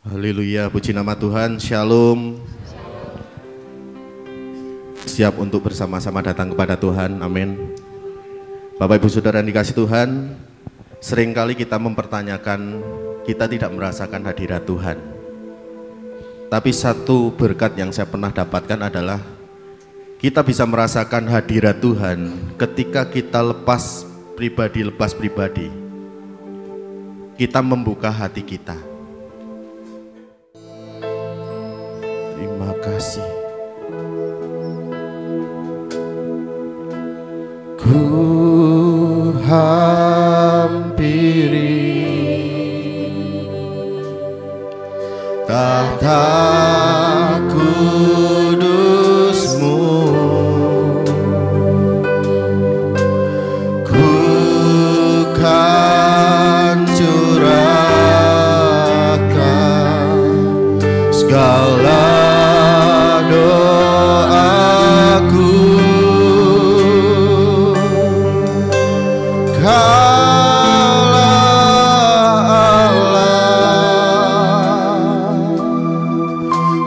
Haleluya, puji nama Tuhan. Shalom. Siap untuk bersama-sama datang kepada Tuhan. Amin. Bapak Ibu Saudara yang dikasih Tuhan, seringkali kita mempertanyakan, kita tidak merasakan hadirat Tuhan. Tapi satu berkat yang saya pernah dapatkan adalah kita bisa merasakan hadirat Tuhan ketika kita lepas pribadi. Kita membuka hati kita. Terima kasih. Ku hampiri tahta kudus-Mu, ku kan curahkan segala doaku.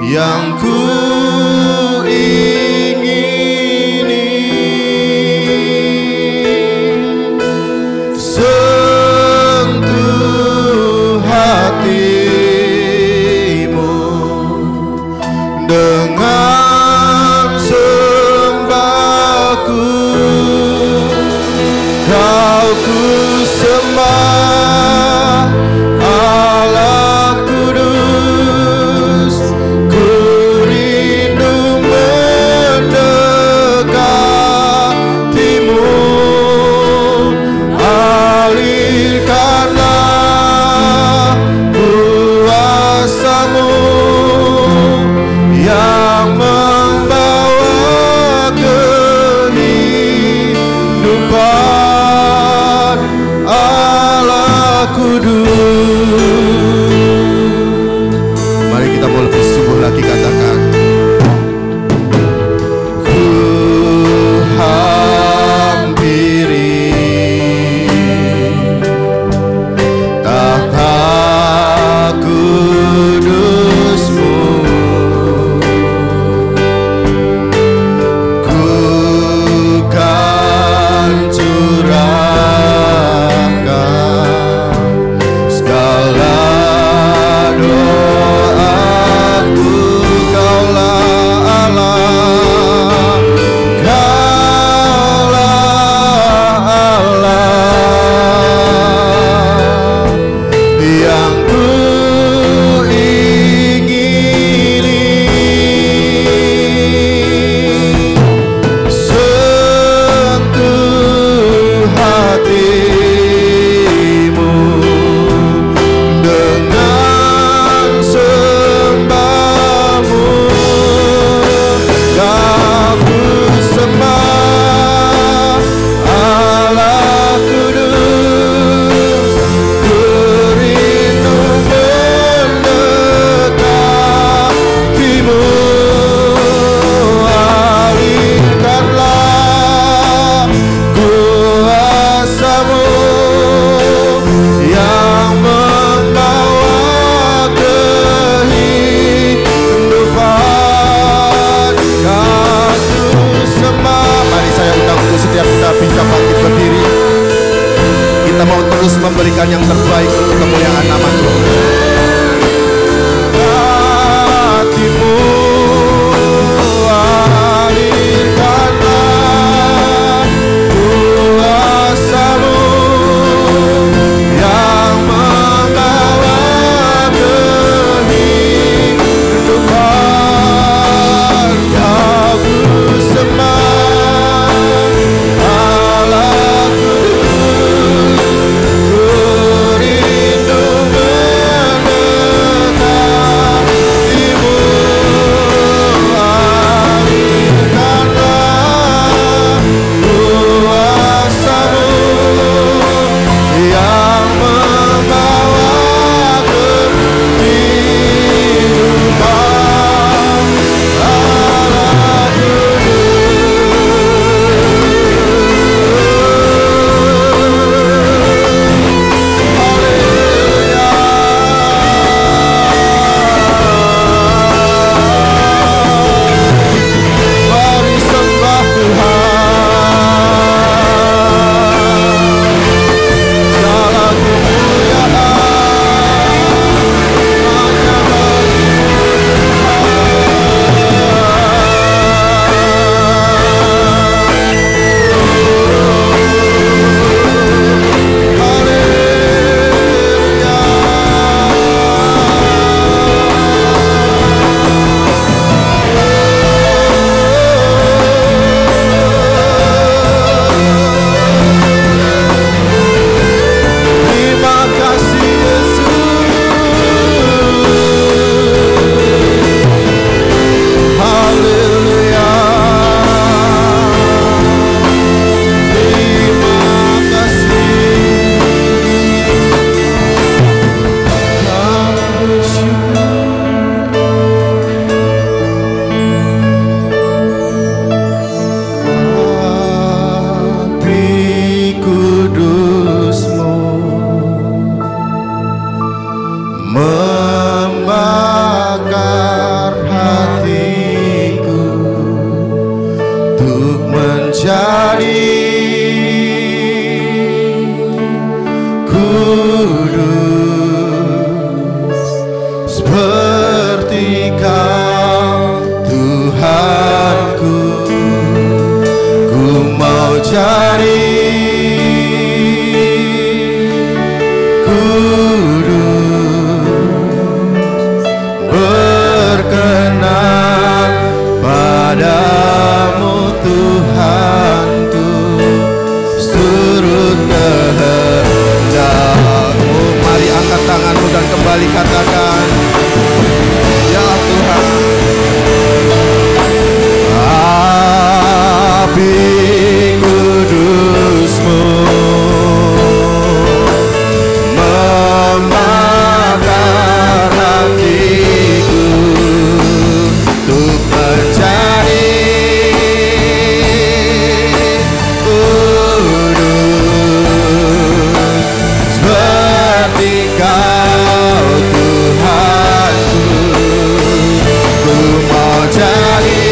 Yang ku ingini sentuh hatimu dengan sembahku. Kau ku sembah Allah kudus, ku rindu mendekatimu. Alirkanlah kuasa-Mu yang membawa kehidupan. Allah kudus. Mari kita mau lebih sungguh lagi katakan, ku hampiri tahta kudus-Mu, ku kan curahkan segala doaku. katakan, ya Tuhan. Api kudus-Mu membakar hatiku untuk mencari kudus seperti Kau Tuhanku. Ku mau jadi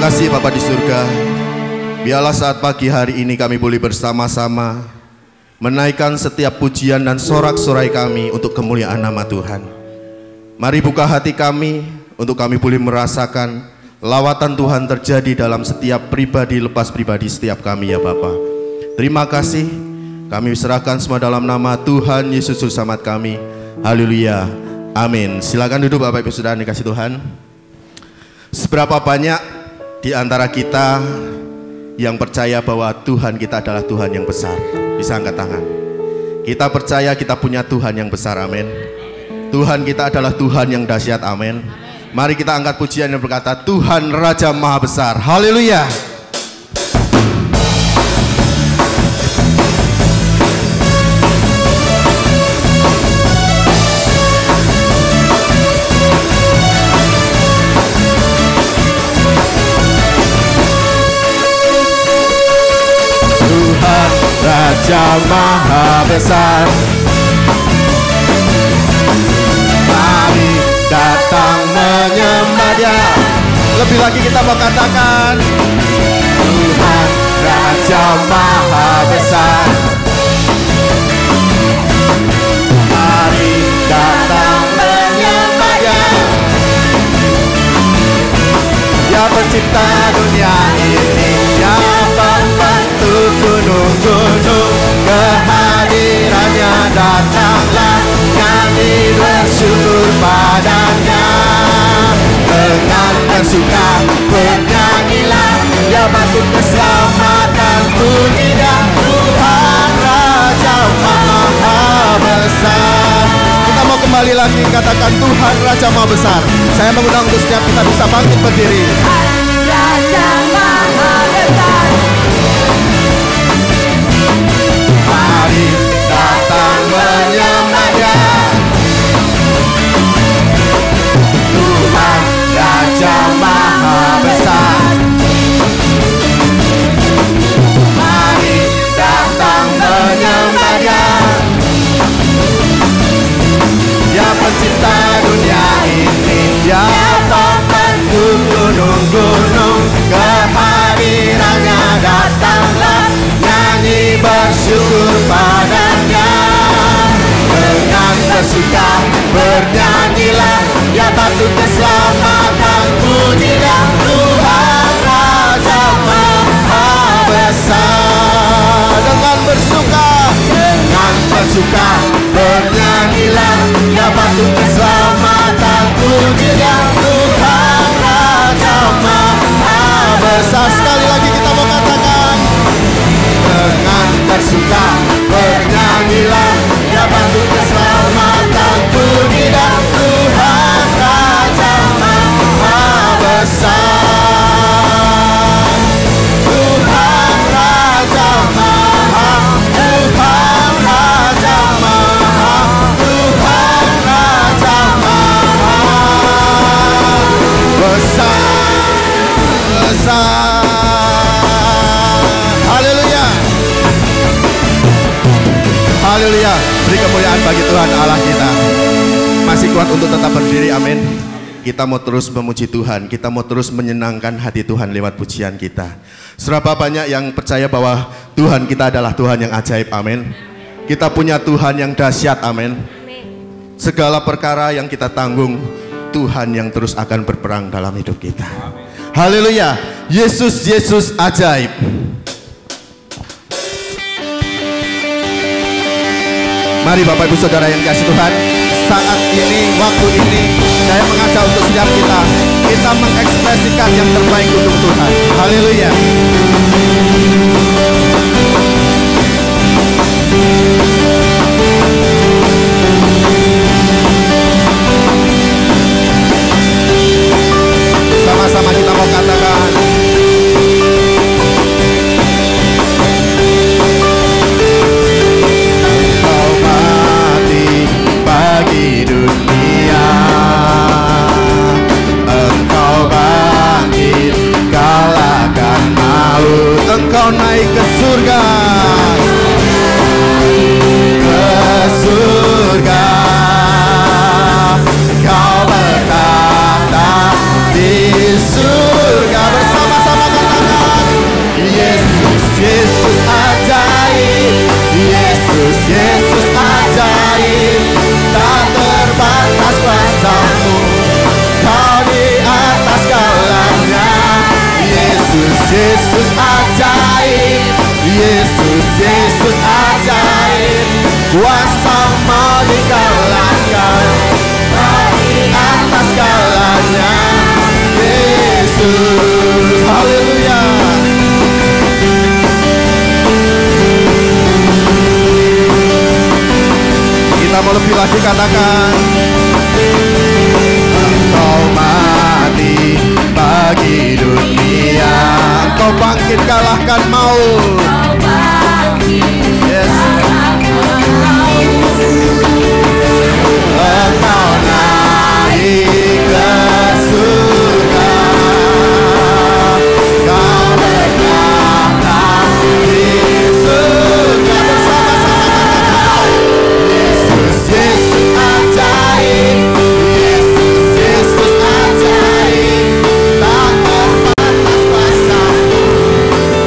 kasih Bapa di surga. Biarlah saat pagi hari ini kami boleh bersama-sama menaikkan setiap pujian dan sorak-sorai kami untuk kemuliaan nama Tuhan. Mari buka hati kami untuk kami boleh merasakan lawatan Tuhan terjadi dalam setiap pribadi lepas pribadi setiap kami ya Bapa. Terima kasih, kami serahkan semua dalam nama Tuhan Yesus Juru Selamat kami. Haleluya, amin. Silakan duduk Bapak Ibu Saudara dikasih Tuhan. Seberapa banyak di antara kita yang percaya bahwa Tuhan kita adalah Tuhan yang besar? Bisa angkat tangan. Kita percaya kita punya Tuhan yang besar, amin. Tuhan kita adalah Tuhan yang dahsyat, amin. Mari kita angkat pujian yang berkata, Tuhan Raja Maha Besar. Haleluya. Raja Maha Besar, mari datang menyembah Dia. Lebih lagi kita mau katakan, Tuhan Raja Maha Besar, mari datang menyembah Dia. Ya pencipta dunia ini, ya pembentuk gunung-gunung, kehadirannya datanglah, kami bersyukur padanya. Dengan bersuka bernyanyilah, ya patut keselamatan pujilah Tuhan Raja Maha Besar. Kita mau kembali lagi katakan Tuhan Raja Maha Besar. Saya mengundang untuk setiap kita bisa bangkit berdiri. Raja Maha Besar, mari datang menyembah Dia. Tuhan Raja Maha Besar, mari datang menyembah Dia. Ya pencipta dunia ini, ya pembentuk gunung-gunung, kehadirannya datanglah, nyanyi bersyukur padanya. Dengan bersuka bernyanyilah, ya patut keselamatan pujilah Tuhan Raja Maha Besar. Dengan bersuka bernyanyilah, ya patut keselamatan pujilah bersuka, bernyanyilah, ya batu keselamatanku di dalam Tuhan Raja Maha Besar. Tuhan Raja Maha, Tuhan Raja Maha, Tuhan Raja Maha Besar. Haleluya. Haleluya. Beri kemuliaan bagi Tuhan Allah kita. Masih kuat untuk tetap berdiri, amin. Kita mau terus memuji Tuhan, kita mau terus menyenangkan hati Tuhan lewat pujian kita. Seberapa banyak yang percaya bahwa Tuhan kita adalah Tuhan yang ajaib, amin. Kita punya Tuhan yang dahsyat, amin. Segala perkara yang kita tanggung, Tuhan yang terus akan berperang dalam hidup kita. Haleluya. Yesus, Yesus ajaib. Mari Bapak Ibu Saudara yang kasih Tuhan, saat ini, waktu ini, saya mengajak untuk setiap kita mengekspresikan yang terbaik untuk Tuhan. Haleluya. Sama-sama kita mau katakan, Engkau mati bagi dunia, Engkau bangkit kalahkan maut, Engkau naik ke surga, ke surga, Kau bertata di surga. Bersama-sama katakan, Yesus, Yesus ajaib, Yesus, Yesus ajaib, tak terbatas kuasa-Mu, Kau di atas segalanya. Yesus, Yesus ajaib, Yesus, Yesus ajaib, kuasa-Mu dikalahkan, Kau di atas segalanya. Yesus, haleluya. Kita mau lebih lagi katakan, Engkau mati bagi dunia, Engkau bangkit kalahkan maut. Yes. Engkau naik ke surga, Kau bertata di surga. Bersama-sama Yesus, Yesus ajaib, Yesus, Yesus ajaib, tak terbatas kuasa-Mu,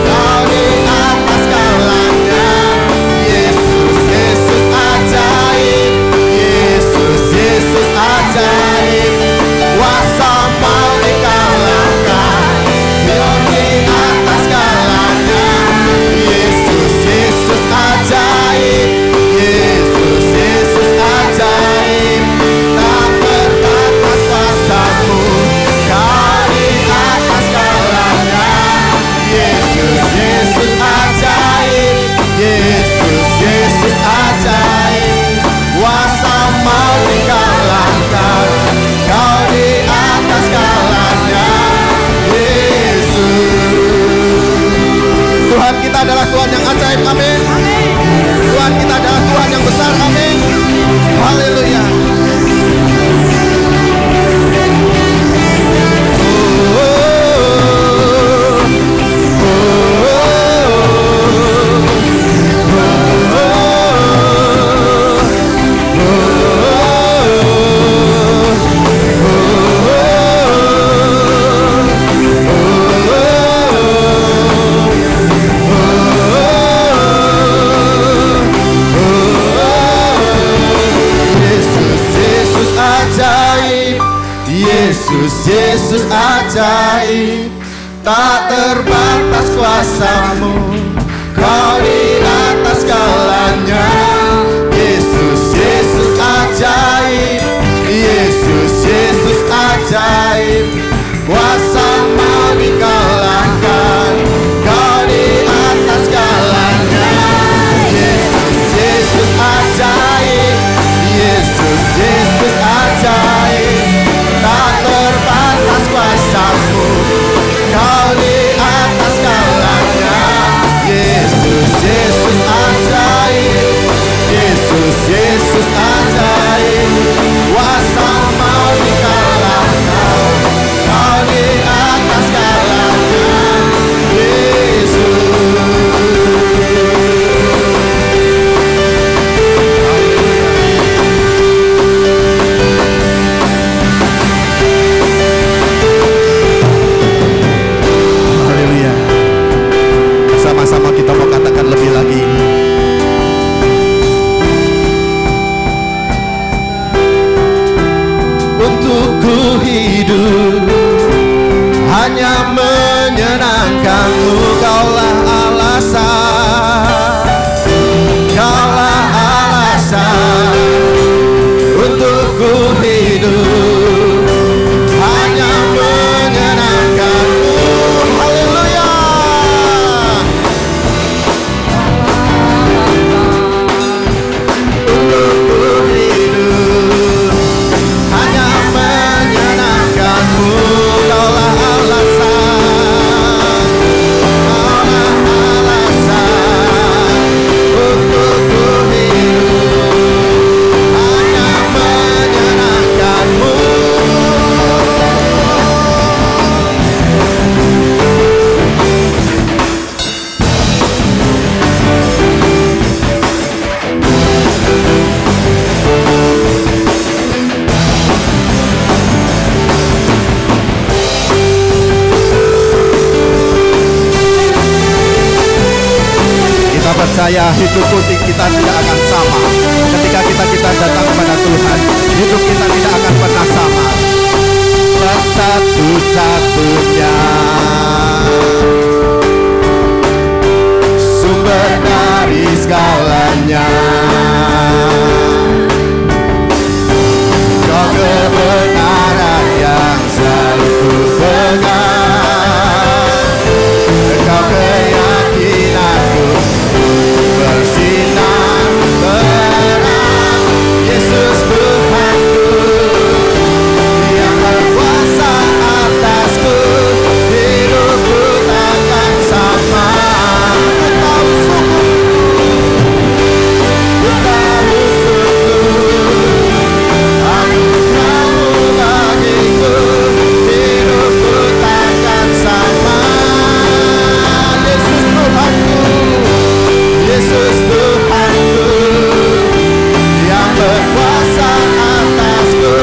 Kau di atas segalanya. Yesus, Yesus ajaib, Yesus, Yesus ajaib, kuasa-Mu dikalahkan, Kau di atas segalanya. Yesus, Yesus ajaib, Yesus, Yesus ajaib, tak terbatas kuasa-Mu, Kau di atas segalanya. Yesus, Yesus ajaib, Yesus, Yesus ajaib, kuasa-Mu dikalahkan, Kau di atas segalanya. Yesus, Tuhan kita adalah Tuhan yang ajaib, amin. Tuhan kita adalah Tuhan yang besar, amin. Haleluya. Yesus, Yesus ajaib, tak terbatas kuasa-Mu, Kau di atas segalanya. Yesus, Yesus ajaib, Yesus, Yesus ajaib, kuasa-Mu dikalahkan, Kau di atas segalanya. menyenangkanmu, kaulah alasan, kaulah alasan untuk ku hidup, hanya menyenangkanmu. Haleluya. Untuk ku hidup, hanya menyenangkanmu, kaulah alasan, kaulah alasan untuk ku hidup, hanya menyenangkanmu. Kita percaya hidup kita tidak akan sama. Ketika kita datang kepada Tuhan, hidup kita tidak akan pernah sama. Satu-satunya sumber dari segalanya, Kau kebenaran yang selalu ku pegang, Engkau keyakinanku bersinar terang, Yesus Tuhanku yang berkuasa atasku, hidupku takkan sama. Ku tahu anugerah-Mu bagiku, hidupku takkan sama. Yesus Tuhanku, Yesus Tuhanku yang berkuasa atasku,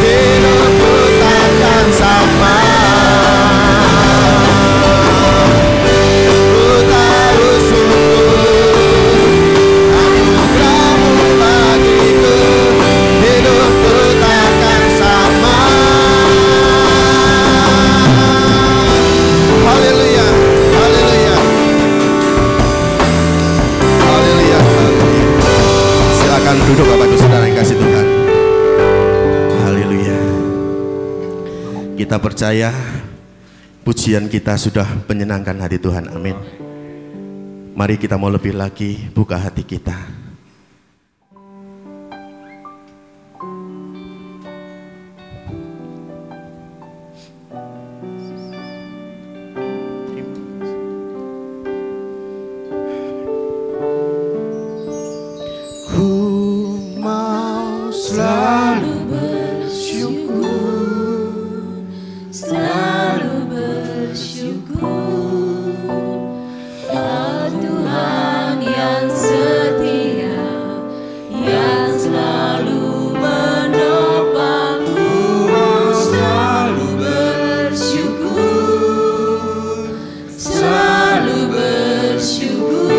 hidupku takkan sama. Ku tahu sungguh anugerah-Mu bagiku, hidupku takkan sama. Haleluya, haleluya. Haleluya, haleluya. Silakan duduk Bapak Ibu Saudara yang kasih Tuhan. Haleluya. Kita percaya pujian kita sudah menyenangkan hati Tuhan. Amin. Mari kita mau lebih lagi buka hati kita. Ku mau selalu Selalu bersyukur, Kau Tuhan yang setia, yang selalu menopangku. Selalu bersyukur, selalu bersyukur,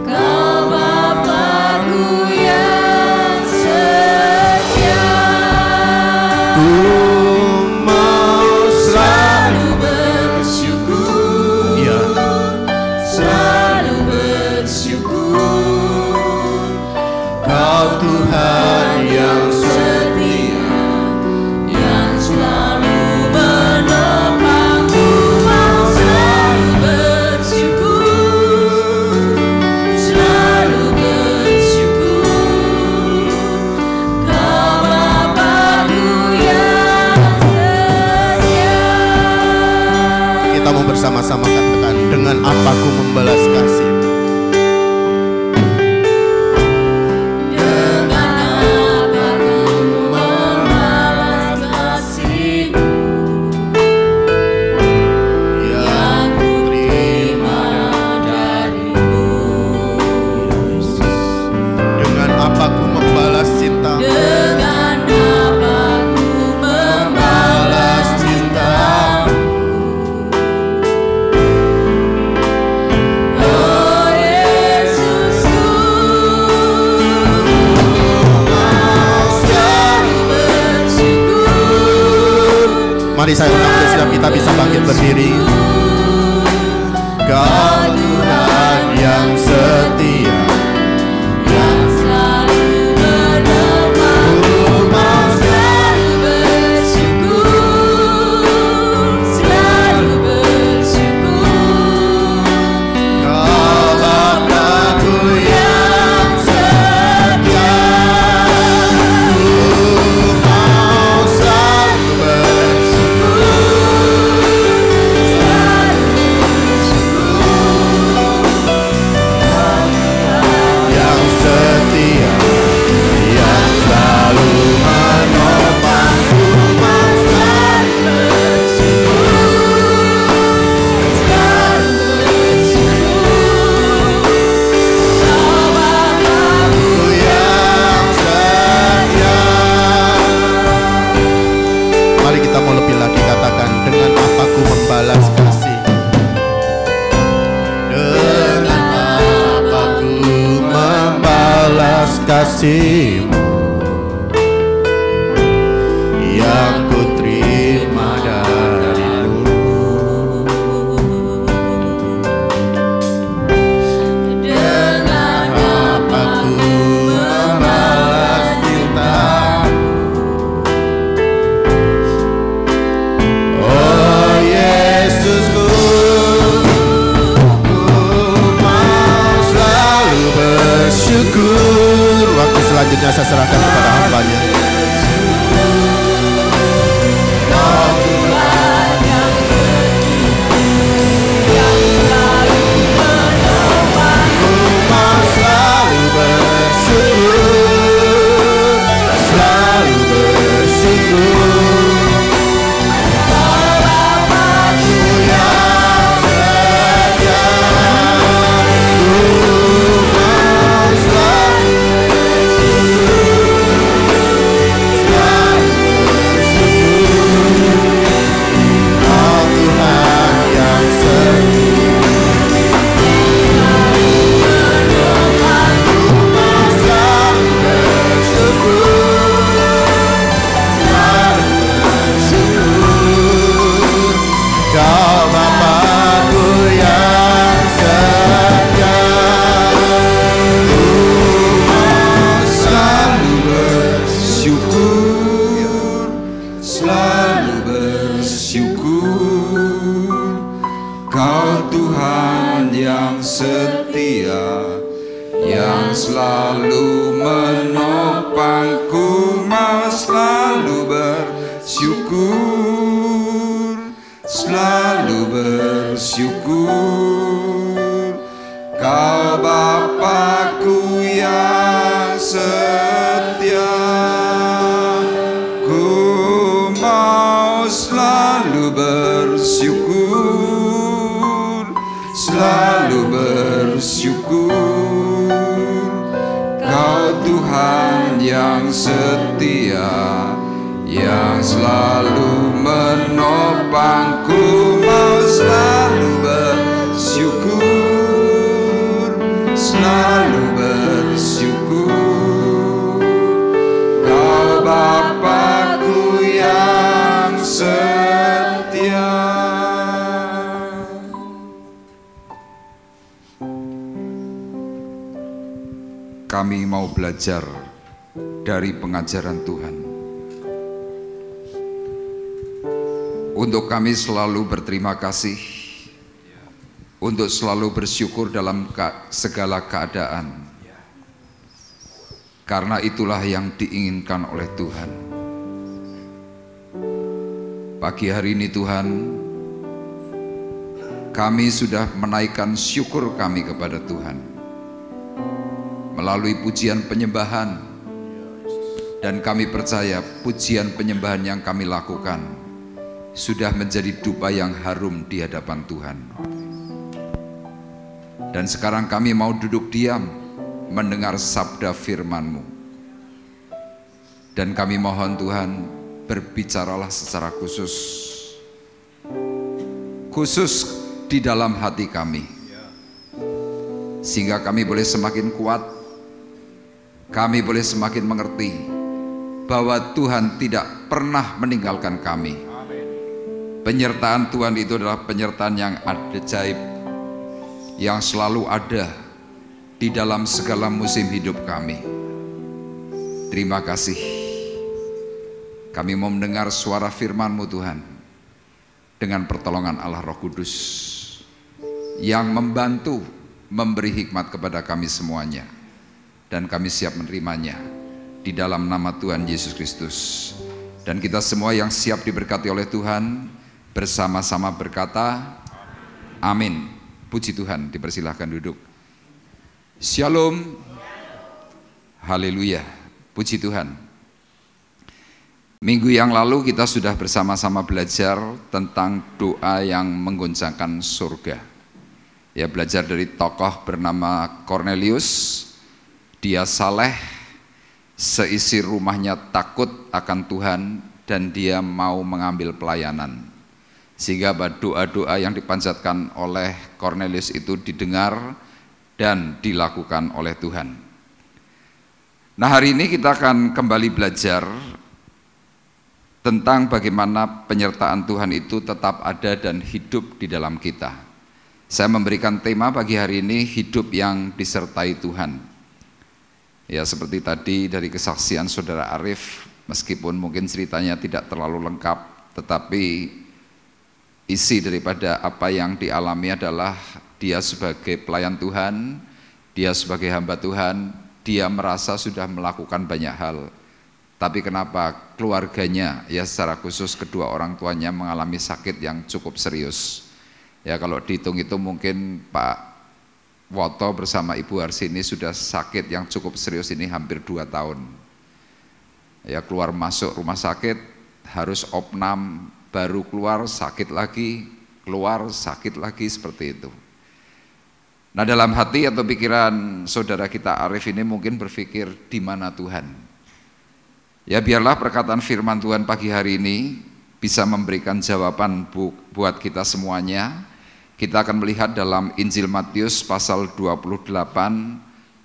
Kau Bapa-Ku yang setia. Tuhan yang setia, yang selalu menopangku, mau selalu bersyukur, selalu bersyukur, Kau Bapa-Ku yang setia. Kita mau bersama-sama katakan, dengan apa ku membalas kasih. Oh Mari saya undang untuk setiap kita bisa bangkit berdiri. Kau Tuhan yang setia, yang selalu menemani, mau selalu bersyukur, selalu bersyukur. Kau Bapa-Ku yang setia, mau selalu yang setia, yang selalu menopangku, mau selalu Ku yang setia. Mari kita mau lebih lagi katakan, dengan apa ku membalas kasih, dengan apa ku membalas kasih-Mu yang ku terima dari-Mu. Dengan Apa ku membalas cinta, oh Yesusku, ku mau selalu bersyukur. Waktu selanjutnya saya serahkan kepada hamba-Nya. Ku mau selalu bersyukur, selalu bersyukur. Bapa-Ku yang setia, ku mau selalu oh Tuhan yang setia, ku mau selalu bersyukur, selalu bersyukur. Kau Bapa-Ku yang setia, ku mau selalu bersyukur, selalu bersyukur. Kau Tuhan yang setia, yang selalu menopangku, mau selalu bersyukur, selalu bersyukur. Kau Bapa-Ku yang setia, ku mau selalu bersyukur, selalu bersyukur. Kau Tuhan yang setia, yang selalu menopangku, mau selalu bersyukur, selalu bersyukur. Kau Bapa-Ku yang setia. Kami mau belajar dari pengajaran Tuhan. Untuk kami selalu berterima kasih, untuk selalu bersyukur dalam segala keadaan. Karena itulah yang diinginkan oleh Tuhan. Pagi hari ini Tuhan, kami sudah menaikkan syukur kami kepada Tuhan melalui pujian penyembahan, dan kami percaya pujian penyembahan yang kami lakukan sudah menjadi dupa yang harum di hadapan Tuhan. Dan sekarang kami mau duduk diam mendengar sabda firman-Mu, dan kami mohon Tuhan, berbicaralah secara khusus di dalam hati kami, sehingga kami boleh semakin kuat, kami boleh semakin mengerti bahwa Tuhan tidak pernah meninggalkan kami. Penyertaan Tuhan itu adalah penyertaan yang ajaib, yang selalu ada di dalam segala musim hidup kami. Terima kasih. Kami mau mendengar suara firman-Mu Tuhan dengan pertolongan Allah Roh Kudus yang membantu memberi hikmat kepada kami semuanya, dan kami siap menerimanya di dalam nama Tuhan Yesus Kristus. Dan kita semua yang siap diberkati oleh Tuhan bersama-sama berkata amin. Puji Tuhan, dipersilahkan duduk. Shalom. Haleluya. Puji Tuhan. Minggu yang lalu kita sudah bersama-sama belajar tentang doa yang menggoncangkan surga. Ya, belajar dari tokoh bernama Cornelius. Dia saleh, seisi rumahnya takut akan Tuhan, dan dia mau mengambil pelayanan. Sehingga doa-doa yang dipanjatkan oleh Cornelius itu didengar dan dilakukan oleh Tuhan. Nah, hari ini kita akan kembali belajar tentang bagaimana penyertaan Tuhan itu tetap ada dan hidup di dalam kita. Saya memberikan tema pagi hari ini, hidup yang disertai Tuhan. Ya, seperti tadi dari kesaksian Saudara Arif, meskipun mungkin ceritanya tidak terlalu lengkap, tetapi isi daripada apa yang dialami adalah dia sebagai pelayan Tuhan, dia sebagai hamba Tuhan, dia merasa sudah melakukan banyak hal. Tapi kenapa keluarganya, ya secara khusus kedua orang tuanya mengalami sakit yang cukup serius. Ya, kalau dihitung itu mungkin Pak Woto bersama Ibu Harsini sudah sakit yang cukup serius ini hampir 2 tahun. Ya, keluar masuk rumah sakit, harus opnam, baru keluar sakit lagi, keluar sakit lagi, seperti itu. Nah, dalam hati atau pikiran saudara kita Arif ini mungkin berpikir, di mana Tuhan? Ya, biarlah perkataan firman Tuhan pagi hari ini bisa memberikan jawaban buat kita semuanya. Kita akan melihat dalam Injil Matius pasal 28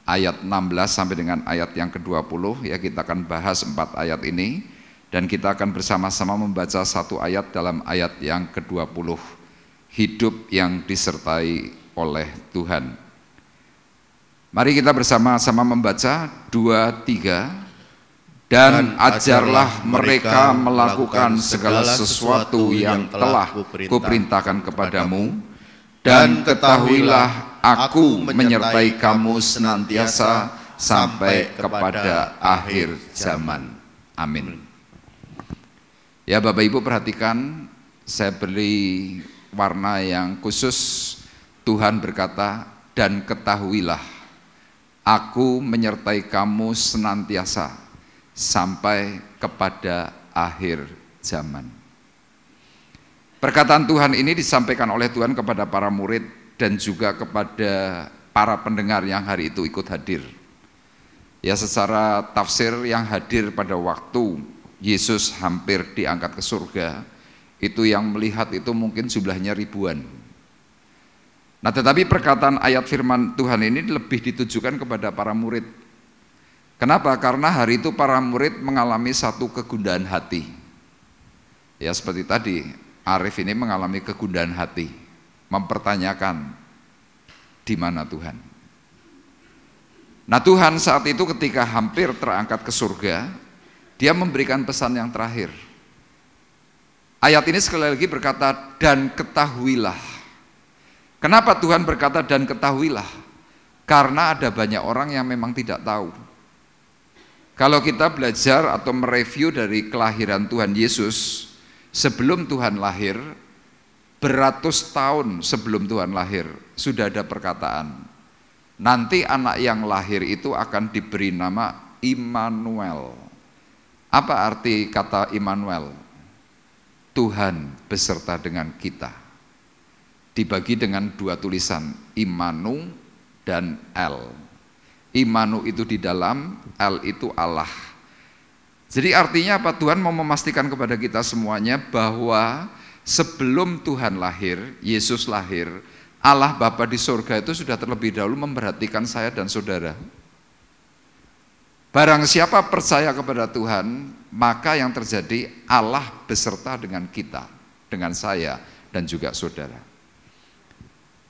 ayat 16 sampai dengan ayat yang ke-20. Ya, kita akan bahas 4 ayat ini, dan kita akan bersama-sama membaca 1 ayat dalam ayat yang ke-20. Hidup yang disertai oleh Tuhan. Mari kita bersama-sama membaca 2, 3. Dan ajarlah mereka melakukan segala sesuatu yang telah kuperintahkan kepadamu, dan ketahuilah aku menyertai kamu senantiasa sampai kepada akhir zaman. Amin. Ya, Bapak Ibu perhatikan, saya beri warna yang khusus. Tuhan berkata, dan ketahuilah aku menyertai kamu senantiasa sampai kepada akhir zaman. Perkataan Tuhan ini disampaikan oleh Tuhan kepada para murid dan juga kepada para pendengar yang hari itu ikut hadir. Ya, secara tafsir yang hadir pada waktu Yesus hampir diangkat ke surga, itu yang melihat itu mungkin jumlahnya ribuan. Nah, tetapi perkataan ayat firman Tuhan ini lebih ditujukan kepada para murid. Kenapa? Karena hari itu para murid mengalami satu kegundahan hati. Ya, seperti tadi, Arif ini mengalami kegundahan hati, mempertanyakan, di mana Tuhan? Nah, Tuhan saat itu ketika hampir terangkat ke surga, dia memberikan pesan yang terakhir. Ayat ini sekali lagi berkata, dan ketahuilah. Kenapa Tuhan berkata dan ketahuilah? Karena ada banyak orang yang memang tidak tahu. Kalau kita belajar atau mereview dari kelahiran Tuhan Yesus, sebelum Tuhan lahir, beratus tahun sebelum Tuhan lahir, sudah ada perkataan, nanti anak yang lahir itu akan diberi nama Immanuel. Apa arti kata Immanuel? Tuhan beserta dengan kita. Dibagi dengan 2 tulisan, Immanu dan El. Imanu itu di dalam, El itu Allah. Jadi artinya apa? Tuhan mau memastikan kepada kita semuanya bahwa sebelum Tuhan lahir, Yesus lahir, Allah Bapa di surga itu sudah terlebih dahulu memperhatikan saya dan saudara. Barang siapa percaya kepada Tuhan, maka yang terjadi Allah beserta dengan kita. dengan saya dan juga saudara.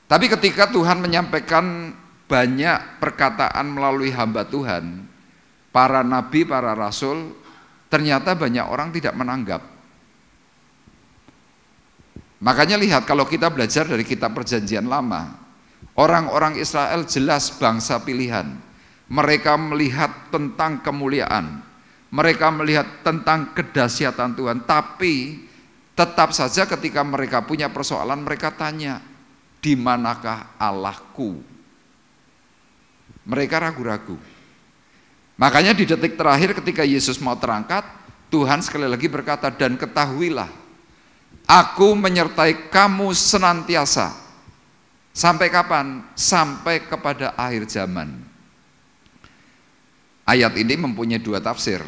Tapi ketika Tuhan menyampaikan banyak perkataan melalui hamba Tuhan, para nabi, para rasul, ternyata banyak orang tidak menanggap. Makanya lihat, kalau kita belajar dari kitab Perjanjian Lama, orang-orang Israel jelas bangsa pilihan. Mereka melihat tentang kemuliaan, mereka melihat tentang kedahsyatan Tuhan, tapi tetap saja ketika mereka punya persoalan, mereka tanya, di manakah Allahku? Mereka ragu-ragu. Makanya di detik terakhir ketika Yesus mau terangkat, Tuhan sekali lagi berkata, dan ketahuilah, aku menyertai kamu senantiasa. Sampai kapan? Sampai kepada akhir zaman. Ayat ini mempunyai dua tafsir.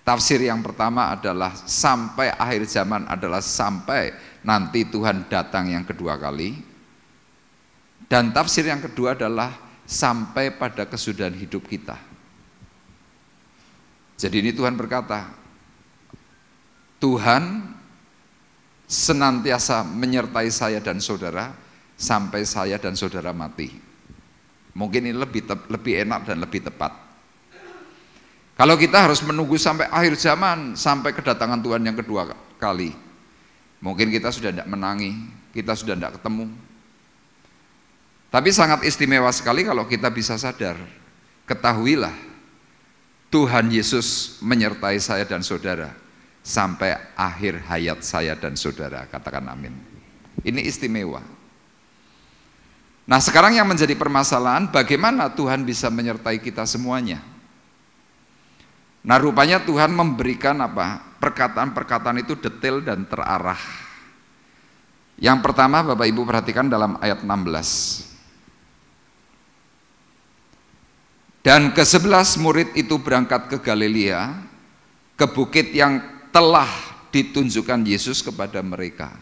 Tafsir yang pertama adalah sampai akhir zaman adalah sampai nanti Tuhan datang yang kedua kali. Dan tafsir yang kedua adalah sampai pada kesudahan hidup kita. Jadi ini Tuhan berkata, Tuhan senantiasa menyertai saya dan saudara sampai saya dan saudara mati. Mungkin ini lebih enak dan lebih tepat. Kalau kita harus menunggu sampai akhir zaman, sampai kedatangan Tuhan yang kedua kali, mungkin kita sudah tidak menangi, kita sudah tidak ketemu. Tapi sangat istimewa sekali kalau kita bisa sadar, ketahuilah, Tuhan Yesus menyertai saya dan saudara sampai akhir hayat saya dan saudara. Katakan amin. Ini istimewa. Nah, sekarang yang menjadi permasalahan, bagaimana Tuhan bisa menyertai kita semuanya? Nah, rupanya Tuhan memberikan perkataan-perkataan itu detail dan terarah. Yang pertama, Bapak Ibu perhatikan dalam ayat 16. Dan ke-11 murid itu berangkat ke Galilea, ke bukit yang telah ditunjukkan Yesus kepada mereka.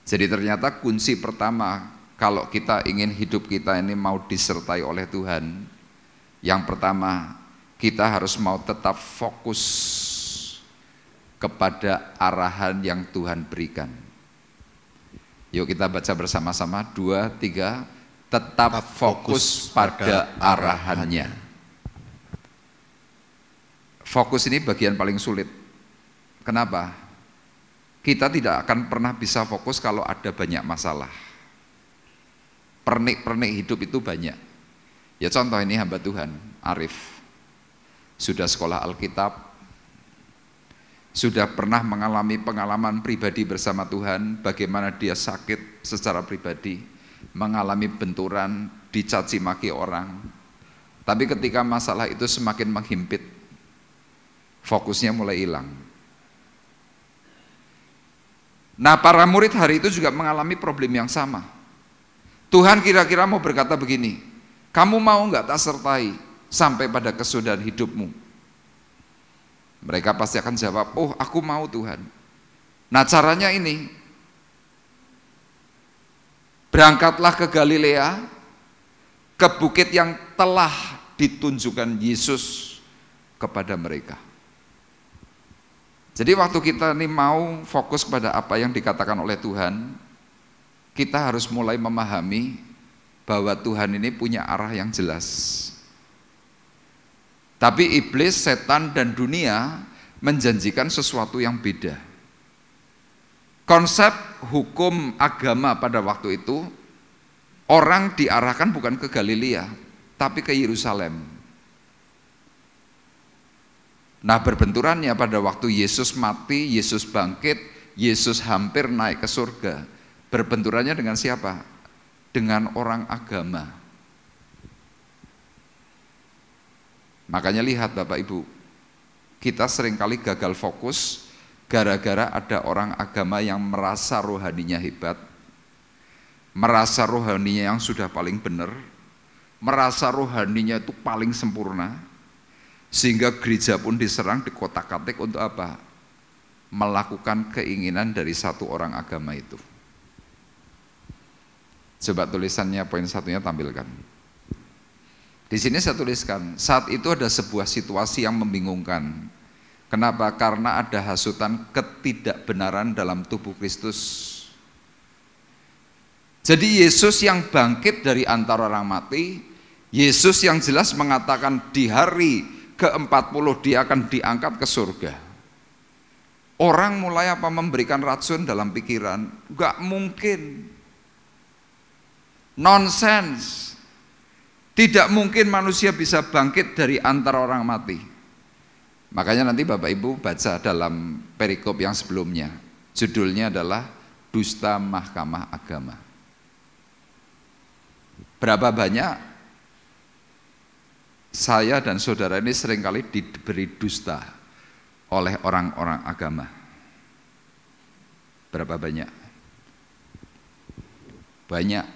Jadi ternyata kunci pertama kalau kita ingin hidup kita ini mau disertai oleh Tuhan, yang pertama kita harus mau tetap fokus kepada arahan yang Tuhan berikan. Yuk kita baca bersama-sama, 2, 3, tetap fokus pada arahannya. Fokus ini bagian paling sulit. Kenapa? Kita tidak akan pernah bisa fokus kalau ada banyak masalah. Pernik-pernik hidup itu banyak. Ya contoh ini hamba Tuhan, Arif. Sudah sekolah Alkitab, sudah pernah mengalami pengalaman pribadi bersama Tuhan, bagaimana dia sakit secara pribadi, mengalami benturan, dicaci maki orang. Tapi ketika masalah itu semakin menghimpit, fokusnya mulai hilang. Nah, para murid hari itu juga mengalami problem yang sama. Tuhan kira-kira mau berkata begini, kamu mau nggak tak sertai sampai pada kesudahan hidupmu? Mereka pasti akan jawab, oh aku mau Tuhan. Nah caranya ini, berangkatlah ke Galilea, ke bukit yang telah ditunjukkan Yesus kepada mereka. Jadi waktu kita ini mau fokus kepada apa yang dikatakan oleh Tuhan, kita harus mulai memahami bahwa Tuhan ini punya arah yang jelas. Tapi iblis, setan, dan dunia menjanjikan sesuatu yang beda. Konsep hukum agama pada waktu itu, orang diarahkan bukan ke Galilea, tapi ke Yerusalem. Nah, berbenturannya pada waktu Yesus mati, Yesus bangkit, Yesus hampir naik ke surga. Berbenturannya dengan siapa? Dengan orang agama. Makanya lihat Bapak Ibu, kita seringkali gagal fokus gara-gara ada orang agama yang merasa rohaninya hebat, merasa rohaninya yang sudah paling benar, merasa rohaninya itu paling sempurna, sehingga gereja pun diserang, dikotak-katik untuk apa? Melakukan keinginan dari satu orang agama itu. Coba tulisannya poin satunya tampilkan. Di sini saya tuliskan, saat itu ada sebuah situasi yang membingungkan. Kenapa? Karena ada hasutan ketidakbenaran dalam tubuh Kristus. Jadi Yesus yang bangkit dari antara orang mati, Yesus yang jelas mengatakan di hari ke-40 dia akan diangkat ke surga. Orang mulai apa? Memberikan racun dalam pikiran? Enggak mungkin. Nonsense. Tidak mungkin manusia bisa bangkit dari antara orang mati. Makanya nanti Bapak Ibu baca dalam perikop yang sebelumnya. Judulnya adalah Dusta Mahkamah Agama. Berapa banyak saya dan saudara ini seringkali diberi dusta oleh orang-orang agama. Berapa banyak? Banyak.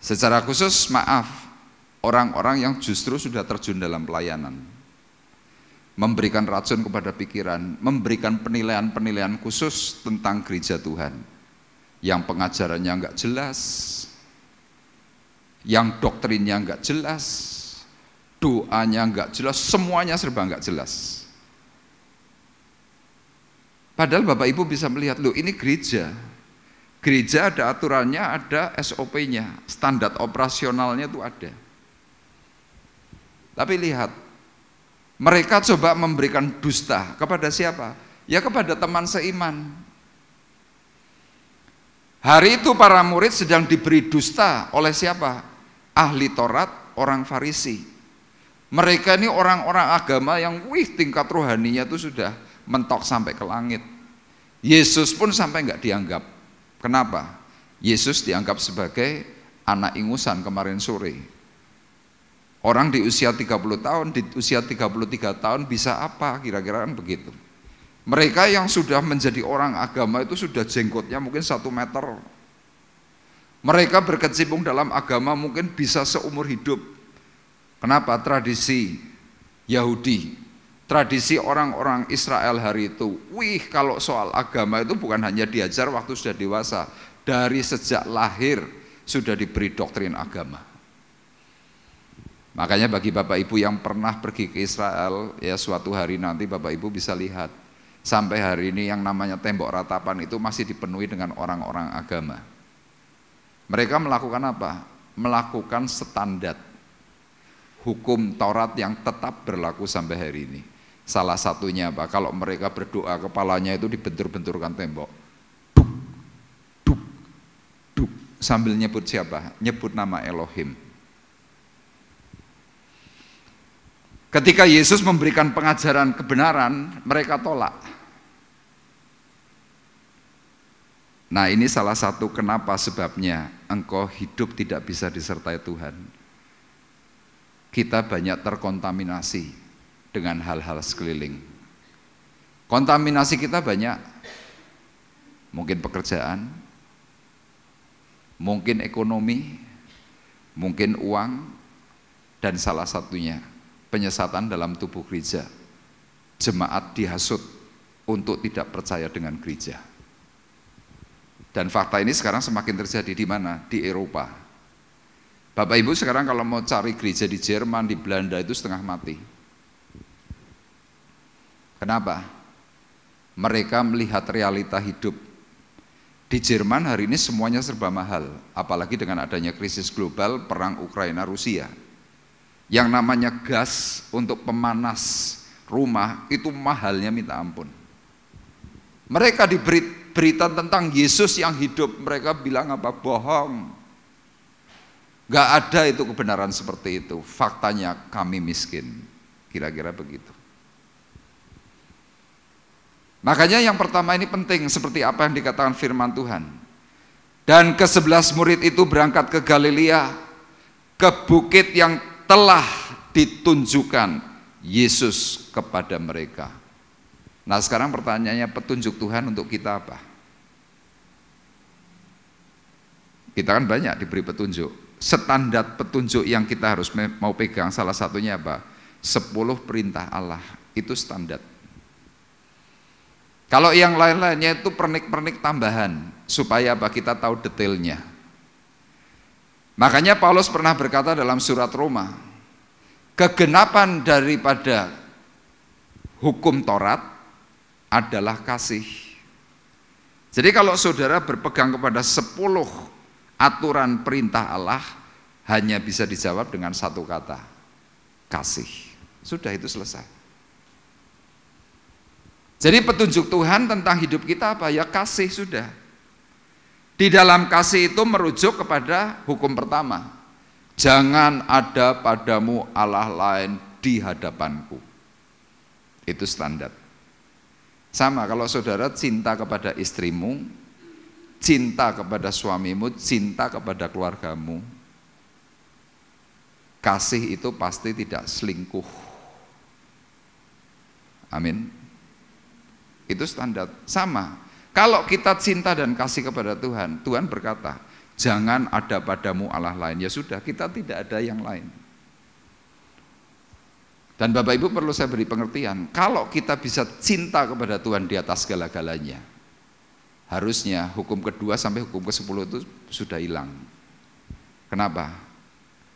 Secara khusus maaf, orang-orang yang justru sudah terjun dalam pelayanan, memberikan racun kepada pikiran, memberikan penilaian-penilaian khusus tentang gereja Tuhan, yang pengajarannya enggak jelas, yang doktrinnya enggak jelas, doanya enggak jelas, semuanya serba enggak jelas. Padahal Bapak Ibu bisa melihat, loh ini gereja. Gereja ada aturannya, ada SOP-nya, standar operasionalnya itu ada. Tapi lihat, mereka coba memberikan dusta kepada siapa? Ya kepada teman seiman. Hari itu para murid sedang diberi dusta oleh siapa? Ahli Taurat, orang Farisi. Mereka ini orang-orang agama yang tingkat rohaninya itu sudah mentok sampai ke langit. Yesus pun sampai enggak dianggap. Kenapa? Yesus dianggap sebagai anak ingusan kemarin sore. Orang di usia 30 tahun, di usia 33 tahun bisa apa? Kira-kira kan begitu. Mereka yang sudah menjadi orang agama itu sudah jenggotnya mungkin 1 meter. Mereka berkecimpung dalam agama mungkin bisa seumur hidup. Kenapa? Tradisi Yahudi, tradisi orang-orang Israel hari itu. Kalau soal agama itu bukan hanya diajar waktu sudah dewasa, dari sejak lahir sudah diberi doktrin agama. Makanya bagi Bapak Ibu yang pernah pergi ke Israel, ya suatu hari nanti Bapak Ibu bisa lihat, sampai hari ini yang namanya tembok ratapan itu masih dipenuhi dengan orang-orang agama. Mereka melakukan apa? Melakukan standar hukum Taurat yang tetap berlaku sampai hari ini. Salah satunya apa? Kalau mereka berdoa, kepalanya itu dibentur-benturkan tembok. Duk, duk, duk. Sambil nyebut siapa? Nyebut nama Elohim. Ketika Yesus memberikan pengajaran kebenaran, mereka tolak. Nah, ini salah satu kenapa sebabnya engkau hidup tidak bisa disertai Tuhan. Kita banyak terkontaminasi dengan hal-hal sekeliling. Kontaminasi kita banyak, mungkin pekerjaan, mungkin ekonomi, mungkin uang, dan salah satunya penyesatan dalam tubuh gereja. Jemaat dihasut untuk tidak percaya dengan gereja. Dan fakta ini sekarang semakin terjadi di mana? Di Eropa. Bapak Ibu sekarang kalau mau cari gereja di Jerman, di Belanda itu setengah mati. Kenapa? Mereka melihat realita hidup. Di Jerman hari ini semuanya serba mahal, apalagi dengan adanya krisis global, perang Ukraina-Rusia. Yang namanya gas untuk pemanas rumah itu mahalnya minta ampun. Mereka diberi berita tentang Yesus yang hidup, mereka bilang apa? Bohong. Gak ada itu kebenaran seperti itu. Faktanya kami miskin. Kira-kira begitu. Makanya yang pertama ini penting, seperti apa yang dikatakan firman Tuhan. Dan ke-11 murid itu berangkat ke Galilea, ke bukit yang telah ditunjukkan Yesus kepada mereka. Nah sekarang pertanyaannya, petunjuk Tuhan untuk kita apa? Kita kan banyak diberi petunjuk. Standar petunjuk yang kita harus mau pegang salah satunya apa? 10 perintah Allah, itu standar. Kalau yang lain-lainnya itu pernik-pernik tambahan, supaya apa? Kita tahu detailnya. Makanya Paulus pernah berkata dalam surat Roma, kegenapan daripada hukum Taurat adalah kasih. Jadi kalau saudara berpegang kepada 10 aturan perintah Allah, hanya bisa dijawab dengan satu kata, kasih. Sudah, itu selesai. Jadi petunjuk Tuhan tentang hidup kita apa? Ya kasih, sudah. Di dalam kasih itu merujuk kepada hukum pertama. Jangan ada padamu Allah lain di hadapanku. Itu standar. Sama kalau saudara cinta kepada istrimu, cinta kepada suamimu, cinta kepada keluargamu, kasih itu pasti tidak selingkuh. Amin. Itu standar. Sama. Kalau kita cinta dan kasih kepada Tuhan, Tuhan berkata, jangan ada padamu Allah lain. Ya sudah, kita tidak ada yang lain. Dan Bapak Ibu perlu saya beri pengertian, kalau kita bisa cinta kepada Tuhan di atas segala-galanya, harusnya hukum kedua sampai hukum ke-10 itu sudah hilang. Kenapa?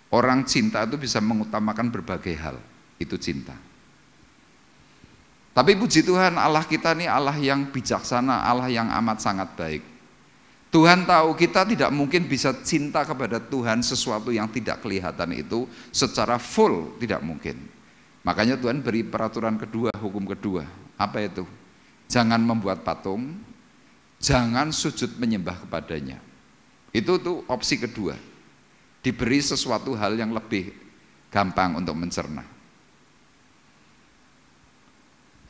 Orang cinta itu bisa mengutamakan berbagai hal, itu cinta. Tapi puji Tuhan, Allah kita ini Allah yang bijaksana, Allah yang amat sangat baik. Tuhan tahu kita tidak mungkin bisa cinta kepada Tuhan sesuatu yang tidak kelihatan itu secara full, tidak mungkin. Makanya Tuhan beri peraturan kedua, hukum kedua. Apa itu? Jangan membuat patung, jangan sujud menyembah kepadanya. Itu tuh opsi kedua. Diberi sesuatu hal yang lebih gampang untuk mencerna.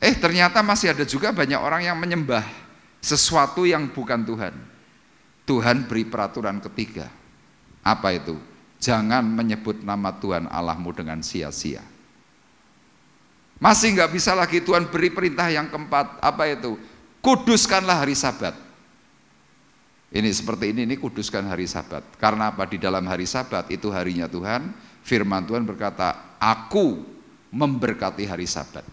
Ternyata masih ada juga banyak orang yang menyembah sesuatu yang bukan Tuhan. Tuhan beri peraturan ketiga. Apa itu? Jangan menyebut nama Tuhan Allahmu dengan sia-sia. Masih nggak bisa lagi Tuhan beri perintah yang keempat. Apa itu? Kuduskanlah hari Sabat. Ini seperti ini kuduskan hari Sabat. Karena apa? Di dalam hari Sabat itu harinya Tuhan. Firman Tuhan berkata, aku memberkati hari Sabat.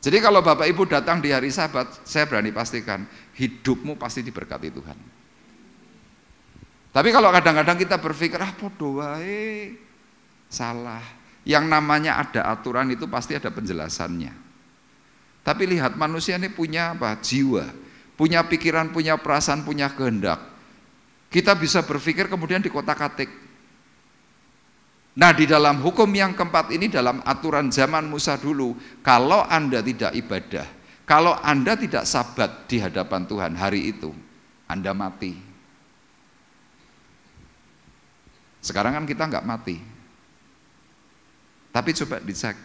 Jadi kalau Bapak Ibu datang di hari Sabat, saya berani pastikan hidupmu pasti diberkati Tuhan. Tapi kalau kadang-kadang kita berpikir, podo wae, salah. Yang namanya ada aturan itu pasti ada penjelasannya. Tapi lihat manusia ini punya apa? Jiwa, punya pikiran, punya perasaan, punya kehendak. Kita bisa berpikir kemudian dikotak-atik. Nah, di dalam hukum yang keempat ini, dalam aturan zaman Musa dulu, kalau Anda tidak ibadah, kalau Anda tidak sabat di hadapan Tuhan hari itu, Anda mati. Sekarang kan kita nggak mati. Tapi coba dicek,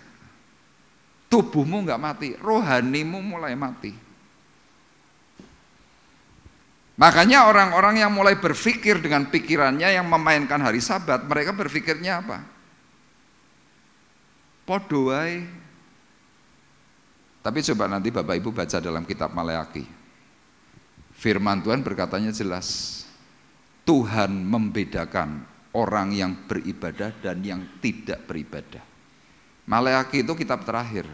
tubuhmu nggak mati, rohanimu mulai mati. Makanya orang-orang yang mulai berpikir dengan pikirannya yang memainkan hari Sabat, mereka berpikirnya apa? Podo wae. Tapi coba nanti Bapak Ibu baca dalam kitab Maleaki. Firman Tuhan berkatanya jelas, Tuhan membedakan orang yang beribadah dan yang tidak beribadah. Maleaki itu kitab terakhir.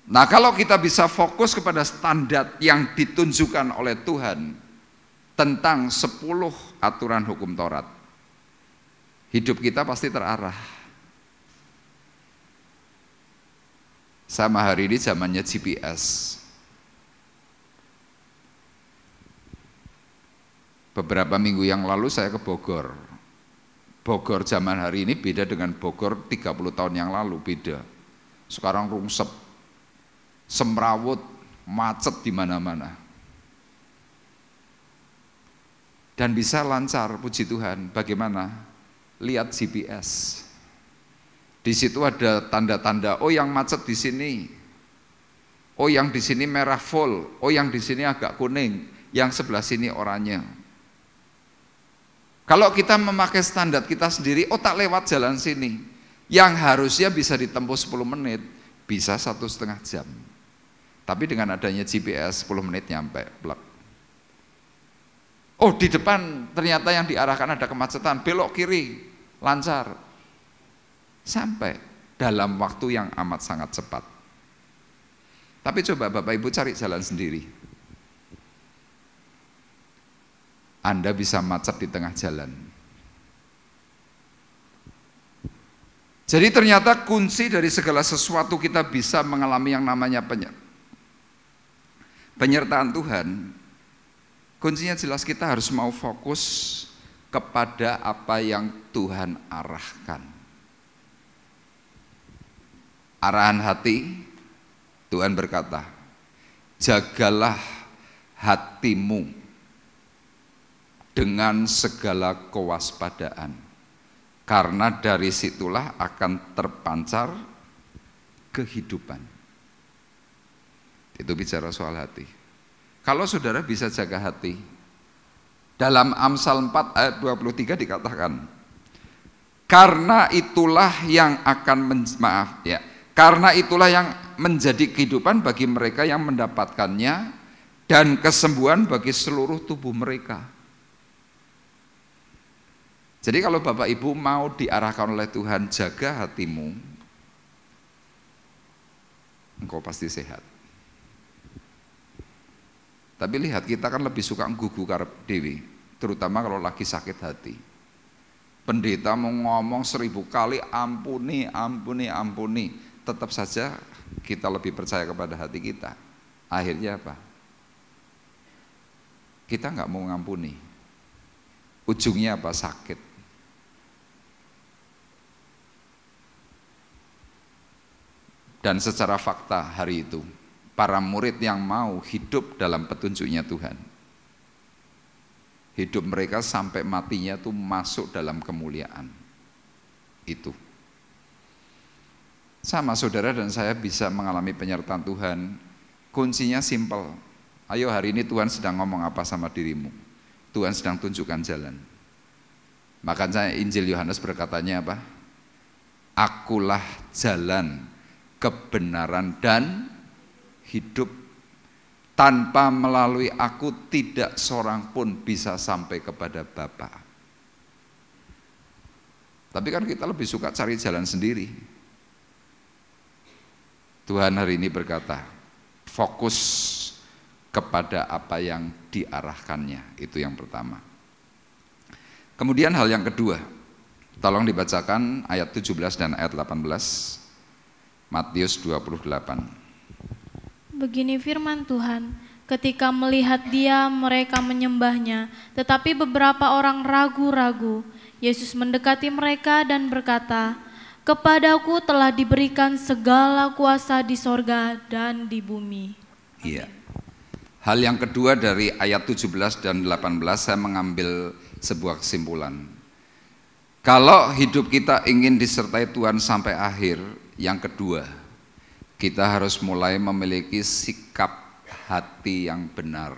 Nah, kalau kita bisa fokus kepada standar yang ditunjukkan oleh Tuhan tentang 10 aturan hukum Taurat, hidup kita pasti terarah. Sama hari ini zamannya GPS. Beberapa minggu yang lalu saya ke Bogor. Bogor zaman hari ini beda dengan Bogor 30 tahun yang lalu, beda. Sekarang rungsep, semrawut, macet di mana-mana. Dan bisa lancar, puji Tuhan. Bagaimana? Lihat GPS. Di situ ada tanda-tanda, oh yang macet di sini. Oh yang di sini merah full, oh yang di sini agak kuning, yang sebelah sini oranye. Kalau kita memakai standar kita sendiri, tak lewat jalan sini, yang harusnya bisa ditempuh 10 menit, bisa 1,5 jam. Tapi dengan adanya GPS 10 menit nyampe, plek. Oh di depan ternyata yang diarahkan ada kemacetan, belok kiri, lancar. Sampai dalam waktu yang amat sangat cepat. Tapi coba Bapak Ibu cari jalan sendiri. Anda bisa macet di tengah jalan. Jadi ternyata kunci dari segala sesuatu kita bisa mengalami yang namanya penyertaan Tuhan. Kuncinya jelas, kita harus mau fokus kepada apa yang Tuhan arahkan. Arahan hati, Tuhan berkata, jagalah hatimu dengan segala kewaspadaan, karena dari situlah akan terpancar kehidupan. Itu bicara soal hati. Kalau saudara bisa jaga hati, dalam Amsal 4 ayat 23 dikatakan, karena itulah yang akan karena itulah yang menjadi kehidupan bagi mereka yang mendapatkannya dan kesembuhan bagi seluruh tubuh mereka. Jadi kalau Bapak Ibu mau diarahkan oleh Tuhan, jaga hatimu, engkau pasti sehat. Tapi lihat, kita kan lebih suka nggugu karep dewi, terutama kalau lagi sakit hati. Pendeta mau ngomong 1000 kali ampuni, ampuni, ampuni, tetap saja kita lebih percaya kepada hati kita. Akhirnya apa? Kita nggak mau ngampuni. Ujungnya apa? Sakit. Dan secara fakta hari itu, para murid yang mau hidup dalam petunjuknya Tuhan, hidup mereka sampai matinya itu masuk dalam kemuliaan. Itu. Sama saudara dan saya bisa mengalami penyertaan Tuhan. Kuncinya simpel. Ayo, hari ini Tuhan sedang ngomong apa sama dirimu? Tuhan sedang tunjukkan jalan. Makanya Injil Yohanes berkatanya apa? Akulah jalan, kebenaran dan hidup. Tanpa melalui aku tidak seorang pun bisa sampai kepada Bapa. Tapi kan kita lebih suka cari jalan sendiri. Tuhan hari ini berkata, fokus kepada apa yang diarahkannya. Itu yang pertama. Kemudian hal yang kedua, tolong dibacakan ayat 17 dan ayat 18, Matius 28. Begini firman Tuhan, ketika melihat dia mereka menyembahnya, tetapi beberapa orang ragu-ragu. Yesus mendekati mereka dan berkata, kepadaku telah diberikan segala kuasa di sorga dan di bumi. Iya. Hal yang kedua dari ayat 17 dan 18 saya mengambil sebuah kesimpulan. Kalau hidup kita ingin disertai Tuhan sampai akhir, yang kedua, kita harus mulai memiliki sikap hati yang benar.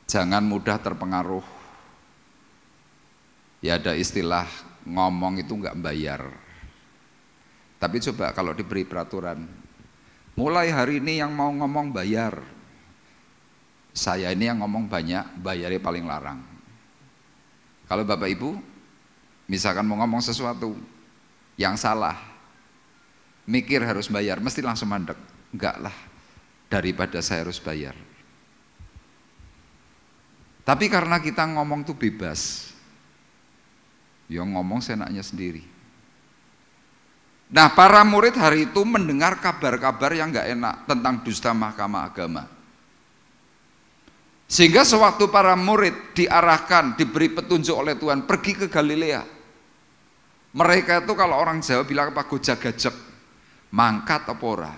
Jangan mudah terpengaruh. Ya ada istilah ngomong itu enggak bayar. Tapi coba kalau diberi peraturan, mulai hari ini yang mau ngomong bayar. Saya ini yang ngomong banyak, bayarnya paling larang. Kalau Bapak Ibu, misalkan mau ngomong sesuatu yang salah, mikir harus bayar, mesti langsung mandek. Enggak lah, daripada saya harus bayar. Tapi karena kita ngomong tuh bebas, yang ngomong seenaknya sendiri. Nah, para murid hari itu mendengar kabar-kabar yang enggak enak tentang dusta mahkamah agama. Sehingga sewaktu para murid diarahkan, diberi petunjuk oleh Tuhan, pergi ke Galilea. Mereka itu kalau orang Jawa bilang apa? Gojag-gajeg, mangkat apa ora?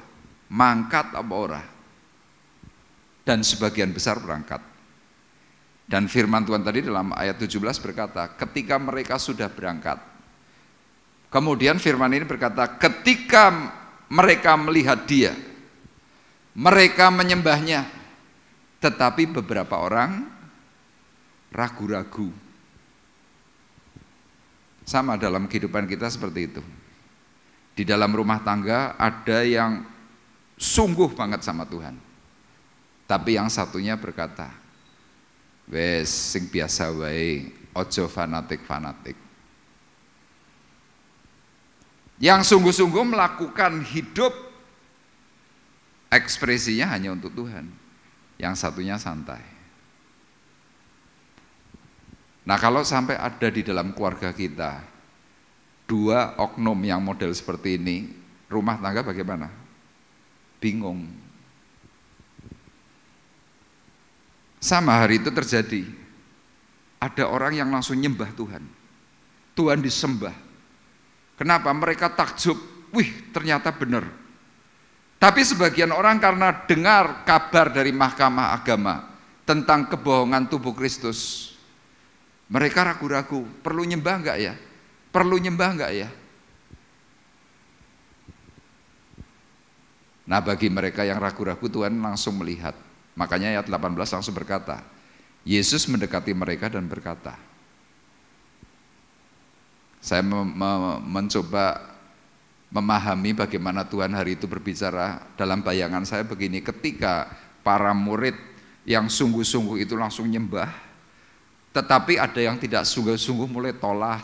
Mangkat apa ora? Dan sebagian besar berangkat. Dan firman Tuhan tadi dalam ayat 17 berkata, ketika mereka sudah berangkat, kemudian firman ini berkata, ketika mereka melihat dia, mereka menyembahnya, tetapi beberapa orang ragu-ragu. Sama dalam kehidupan kita seperti itu. Di dalam rumah tangga ada yang sungguh banget sama Tuhan, tapi yang satunya berkata, wes sing biasa wae, ojo fanatik-fanatik. Yang sungguh-sungguh melakukan hidup, ekspresinya hanya untuk Tuhan. Yang satunya santai. Nah, kalau sampai ada di dalam keluarga kita 2 oknum yang model seperti ini, rumah tangga bagaimana? Bingung. Sama hari itu terjadi. Ada orang yang langsung nyembah Tuhan. Tuhan disembah. Kenapa? Mereka takjub. Wih, ternyata benar. Tapi sebagian orang karena dengar kabar dari Mahkamah Agama tentang kebohongan tubuh Kristus, mereka ragu-ragu, perlu nyembah enggak ya? Perlu nyembah enggak ya? Nah, bagi mereka yang ragu-ragu, Tuhan langsung melihat. Makanya ayat 18 langsung berkata, Yesus mendekati mereka dan berkata, saya mencoba memahami bagaimana Tuhan hari itu berbicara. Dalam bayangan saya begini, ketika para murid yang sungguh-sungguh itu langsung nyembah, tetapi ada yang tidak sungguh-sungguh mulai toleh,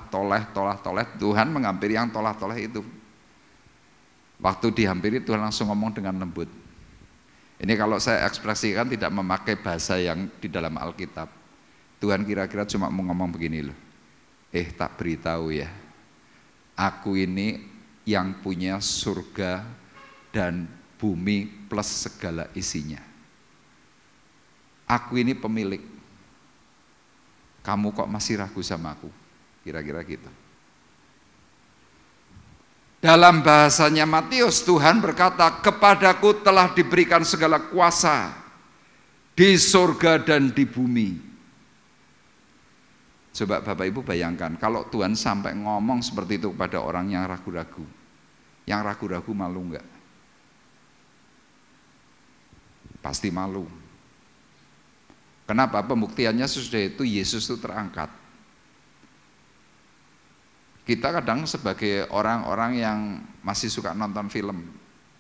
Tuhan menghampiri yang toleh itu. Waktu dihampiri, Tuhan langsung ngomong dengan lembut. Ini kalau saya ekspresikan tidak memakai bahasa yang di dalam Alkitab. Tuhan kira-kira cuma mau ngomong begini loh. Tak beritahu ya, aku ini yang punya surga dan bumi plus segala isinya. Aku ini pemilik. Kamu kok masih ragu sama aku? Kira-kira gitu. Dalam bahasanya Matius, Tuhan berkata, kepadaku telah diberikan segala kuasa di surga dan di bumi. Coba Bapak Ibu bayangkan, kalau Tuhan sampai ngomong seperti itu kepada orang yang ragu-ragu. Yang ragu-ragu malu enggak? Pasti malu. Kenapa? Pembuktiannya sudah itu Yesus itu terangkat. Kita kadang sebagai orang-orang yang masih suka nonton film,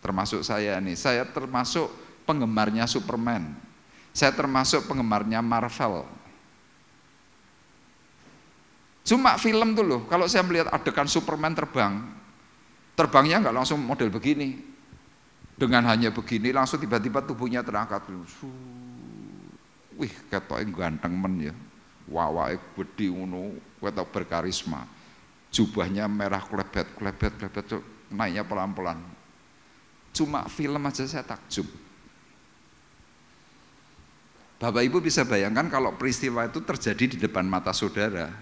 termasuk saya nih, saya termasuk penggemarnya Superman, saya termasuk penggemarnya Marvel. Cuma film tuh loh, kalau saya melihat adegan Superman terbangnya nggak langsung model begini, dengan hanya begini langsung tiba-tiba tubuhnya terangkat, wih ketoknya ganteng men ya, wawake gede ngono, ketok berkarisma. Jubahnya merah klebet, naiknya pelan-pelan. Cuma film aja saya takjub. Bapak Ibu bisa bayangkan kalau peristiwa itu terjadi di depan mata saudara,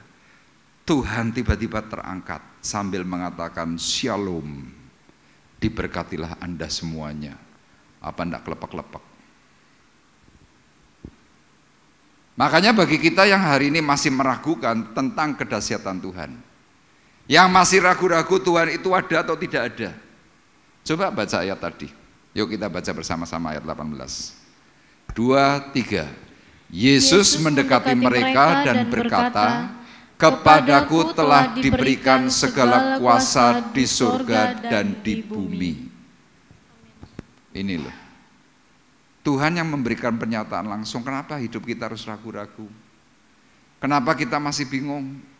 Tuhan tiba-tiba terangkat sambil mengatakan Shalom, diberkatilah Anda semuanya. Apa enggak kelepek-kelepek? Makanya bagi kita yang hari ini masih meragukan tentang kedahsyatan Tuhan, yang masih ragu-ragu Tuhan itu ada atau tidak ada, coba baca ayat tadi. Yuk kita baca bersama-sama ayat 18. 2, 3. Yesus mendekati mereka dan berkata, kepadaku telah diberikan segala kuasa di surga dan di bumi. Ini loh, Tuhan yang memberikan pernyataan langsung. Kenapa hidup kita harus ragu-ragu? Kenapa kita masih bingung?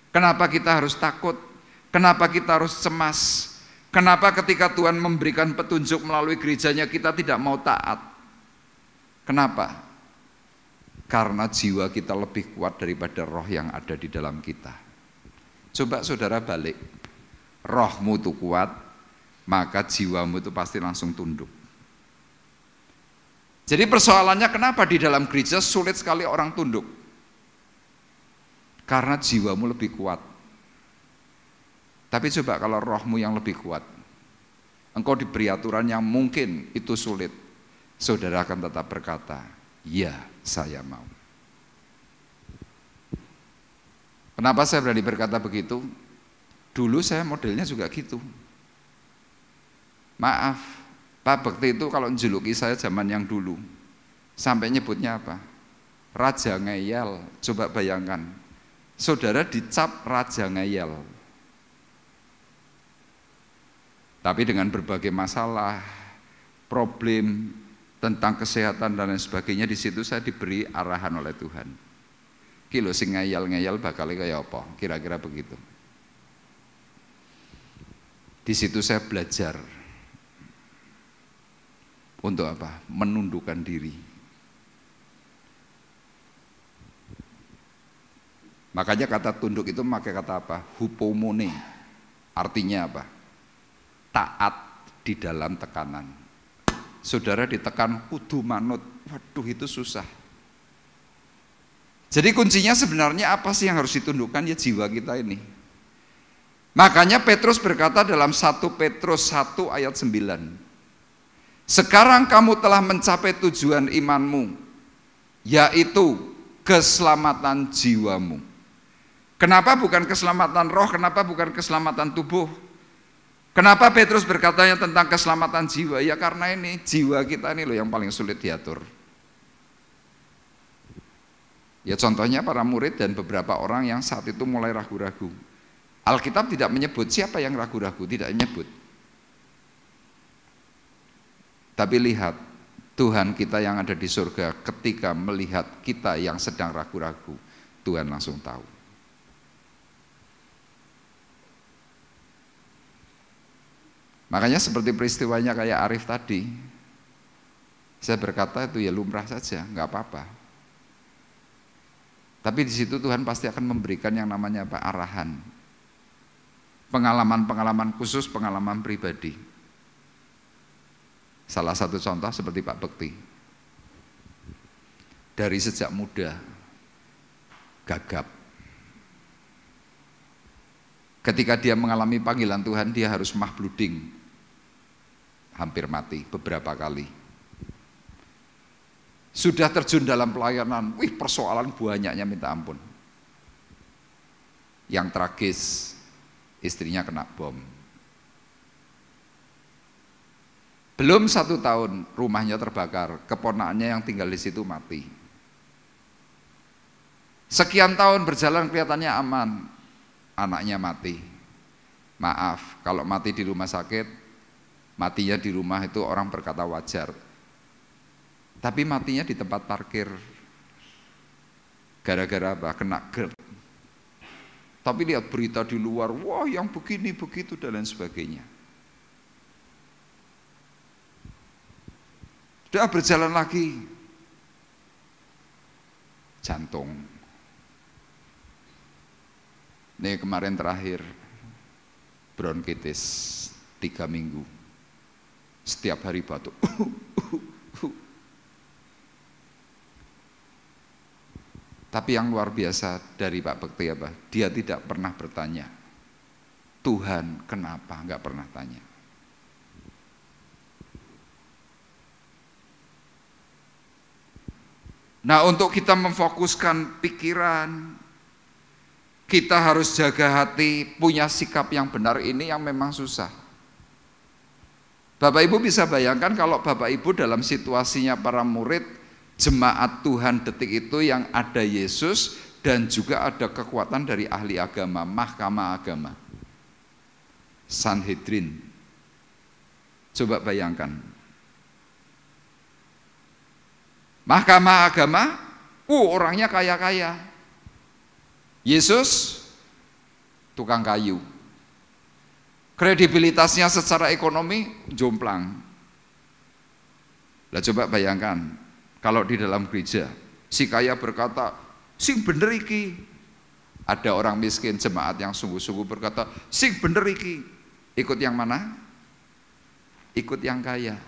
Kenapa kita harus takut? Kenapa kita harus cemas? Kenapa ketika Tuhan memberikan petunjuk melalui gerejanya kita tidak mau taat? Kenapa? Karena jiwa kita lebih kuat daripada roh yang ada di dalam kita. Coba saudara balik, rohmu itu kuat, maka jiwamu itu pasti langsung tunduk. Jadi persoalannya kenapa di dalam gereja sulit sekali orang tunduk? Karena jiwamu lebih kuat. Tapi coba kalau rohmu yang lebih kuat, engkau diberi aturan yang mungkin itu sulit, saudara akan tetap berkata, ya saya mau. Kenapa saya berani berkata begitu? Dulu saya modelnya juga gitu. Maaf, Pak Bekti itu kalau menjuluki saya zaman yang dulu, sampai nyebutnya apa? Raja ngeyel. Coba bayangkan, saudara dicap raja ngeyel. Tapi dengan berbagai masalah, problem tentang kesehatan dan lain sebagainya, di situ saya diberi arahan oleh Tuhan. Ki lho sing ngeyel-ngeyel bakal kaya apa? Kira-kira begitu. Di situ saya belajar untuk apa? Menundukkan diri. Makanya kata tunduk itu memakai kata apa? Hupomone. Artinya apa? Taat di dalam tekanan. Saudara ditekan kudu manut. Waduh, itu susah. Jadi kuncinya sebenarnya apa sih yang harus ditundukkan? Ya jiwa kita ini. Makanya Petrus berkata dalam 1 Petrus 1 ayat 9. Sekarang kamu telah mencapai tujuan imanmu, yaitu keselamatan jiwamu. Kenapa bukan keselamatan roh? Kenapa bukan keselamatan tubuh? Kenapa Petrus berkatanya tentang keselamatan jiwa? Ya karena ini jiwa kita ini loh yang paling sulit diatur. Ya contohnya para murid dan beberapa orang yang saat itu mulai ragu-ragu. Alkitab tidak menyebut siapa yang ragu-ragu, tidak menyebut. Tapi lihat, Tuhan kita yang ada di surga ketika melihat kita yang sedang ragu-ragu, Tuhan langsung tahu. Makanya seperti peristiwanya kayak Arif tadi, saya berkata itu ya lumrah saja, nggak apa-apa. Tapi di situ Tuhan pasti akan memberikan yang namanya apa? Arahan. Pengalaman-pengalaman khusus, pengalaman pribadi. Salah satu contoh seperti Pak Bekti. Dari sejak muda, gagap. Ketika dia mengalami panggilan Tuhan, dia harus mahbluding. Hampir mati beberapa kali. Sudah terjun dalam pelayanan, persoalan banyaknya minta ampun. Yang tragis, istrinya kena bom. Belum 1 tahun rumahnya terbakar, keponakannya yang tinggal di situ mati. Sekian tahun berjalan kelihatannya aman, anaknya mati. Maaf, kalau mati di rumah sakit, matinya di rumah itu orang berkata wajar. Tapi matinya di tempat parkir. Gara-gara apa? Kena GERD. Tapi lihat berita di luar, wah yang begini, begitu, dan lain sebagainya. Sudah berjalan lagi. Jantung. Nih kemarin terakhir, bronkitis 3 minggu. Setiap hari batuk. Tapi yang luar biasa dari Pak Bekti apa? Dia tidak pernah bertanya, Tuhan kenapa? Enggak pernah tanya. Nah, untuk kita memfokuskan pikiran, kita harus jaga hati, punya sikap yang benar ini yang memang susah. Bapak Ibu bisa bayangkan kalau Bapak Ibu dalam situasinya para murid, jemaat Tuhan detik itu yang ada Yesus dan juga ada kekuatan dari ahli agama, mahkamah agama, Sanhedrin. Coba bayangkan. Mahkamah agama, orangnya kaya-kaya. Yesus, tukang kayu. Kredibilitasnya secara ekonomi, jomplang. Lah coba bayangkan, kalau di dalam gereja, si kaya berkata, sing bener iki. Ada orang miskin, jemaat yang sungguh-sungguh berkata, sing bener iki. Ikut yang mana? Ikut yang kaya.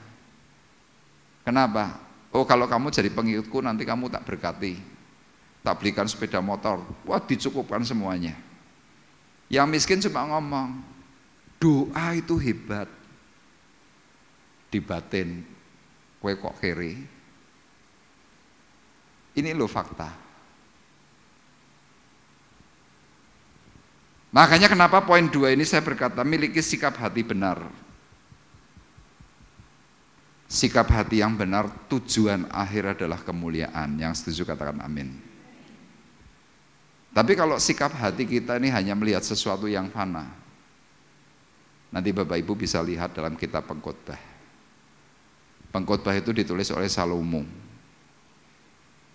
Kenapa? Oh kalau kamu jadi pengikutku nanti kamu tak berkati, tak belikan sepeda motor, wah dicukupkan semuanya. Yang miskin cuma ngomong, doa itu hebat, di batin, kowe kok kere. Ini loh fakta. Makanya kenapa poin 2 ini saya berkata miliki sikap hati benar. Sikap hati yang benar, tujuan akhir adalah kemuliaan. Yang setuju katakan amin. Tapi kalau sikap hati kita ini hanya melihat sesuatu yang fana, nanti Bapak Ibu bisa lihat dalam kitab Pengkhotbah. Pengkhotbah itu ditulis oleh Salomo.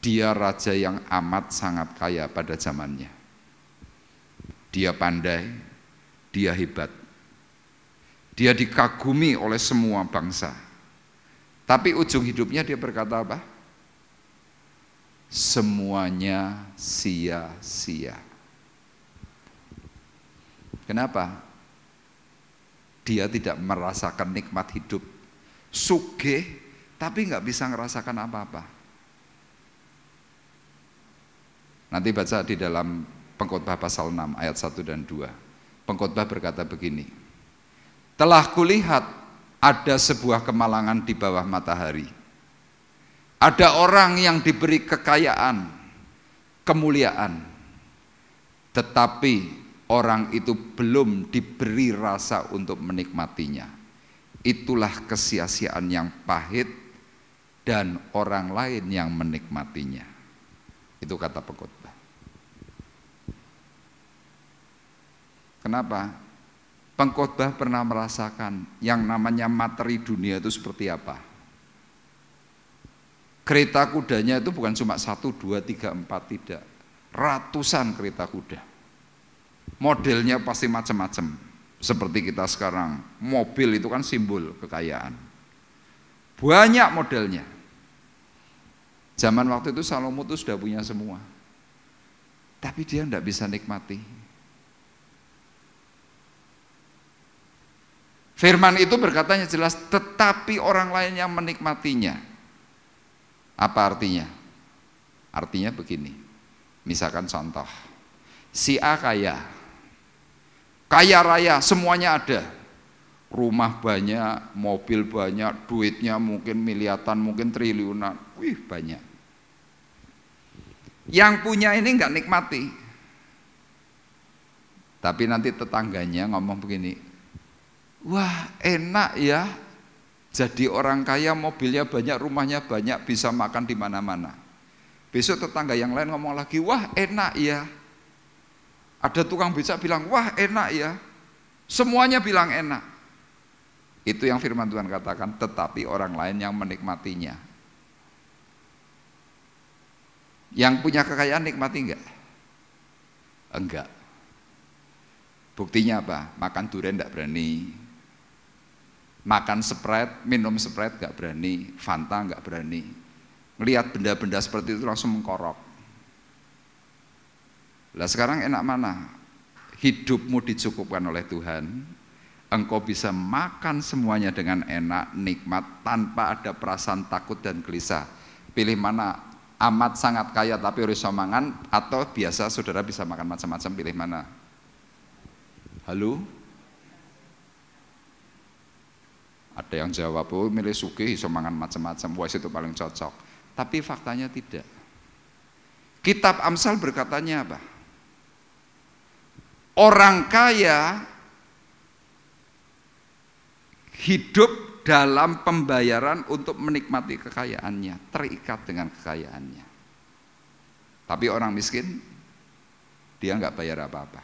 Dia raja yang amat sangat kaya pada zamannya. Dia pandai, dia hebat. Dia dikagumi oleh semua bangsa. Tapi ujung hidupnya dia berkata apa? Semuanya sia-sia. Kenapa? Dia tidak merasakan nikmat hidup. Sugih, tapi nggak bisa ngerasakan apa-apa. Nanti baca di dalam Pengkhotbah pasal 6 ayat 1 dan 2. Pengkhotbah berkata begini, telah kulihat ada sebuah kemalangan di bawah matahari. Ada orang yang diberi kekayaan, kemuliaan, tetapi orang itu belum diberi rasa untuk menikmatinya. Itulah kesia-siaan yang pahit dan orang lain yang menikmatinya. Itu kata pengkhotbah. Kenapa? Pengkhotbah pernah merasakan yang namanya materi dunia itu seperti apa. Kereta kudanya itu bukan cuma 1, 2, 3, 4, tidak. Ratusan kereta kuda. Modelnya pasti macam-macam. Seperti kita sekarang, mobil itu kan simbol kekayaan. Banyak modelnya. Zaman waktu itu Salomo itu sudah punya semua. Tapi dia tidak bisa nikmati. Firman itu berkatanya jelas, tetapi orang lain yang menikmatinya. Apa artinya? Artinya begini, misalkan contoh, si A kaya raya, semuanya ada. Rumah banyak, mobil banyak, duitnya mungkin miliaran, mungkin triliunan, banyak. Yang punya ini enggak nikmati. Tapi nanti tetangganya ngomong begini, wah enak ya, jadi orang kaya, mobilnya banyak, rumahnya banyak, bisa makan di mana-mana. Besok tetangga yang lain ngomong lagi, wah enak ya. Ada tukang becak bilang, wah enak ya. Semuanya bilang enak. Itu yang firman Tuhan katakan, tetapi orang lain yang menikmatinya. Yang punya kekayaan nikmati enggak? Enggak. Buktinya apa? Makan durian enggak berani. Makan Sprite, minum Sprite enggak berani. Fanta enggak berani. Melihat benda-benda seperti itu langsung mengkorok. Lah sekarang enak mana? Hidupmu dicukupkan oleh Tuhan, engkau bisa makan semuanya dengan enak, nikmat, tanpa ada perasaan takut dan gelisah. Pilih mana? Amat sangat kaya tapi harus mangan, atau biasa saudara bisa makan macam-macam, pilih mana? Halo? Ada yang jawab, oh milih sugih iso mangan macam-macam, wah itu paling cocok. Tapi faktanya tidak. Kitab Amsal berkatanya apa? Orang kaya hidup dalam pembayaran untuk menikmati kekayaannya, terikat dengan kekayaannya. Tapi orang miskin, dia nggak bayar apa-apa.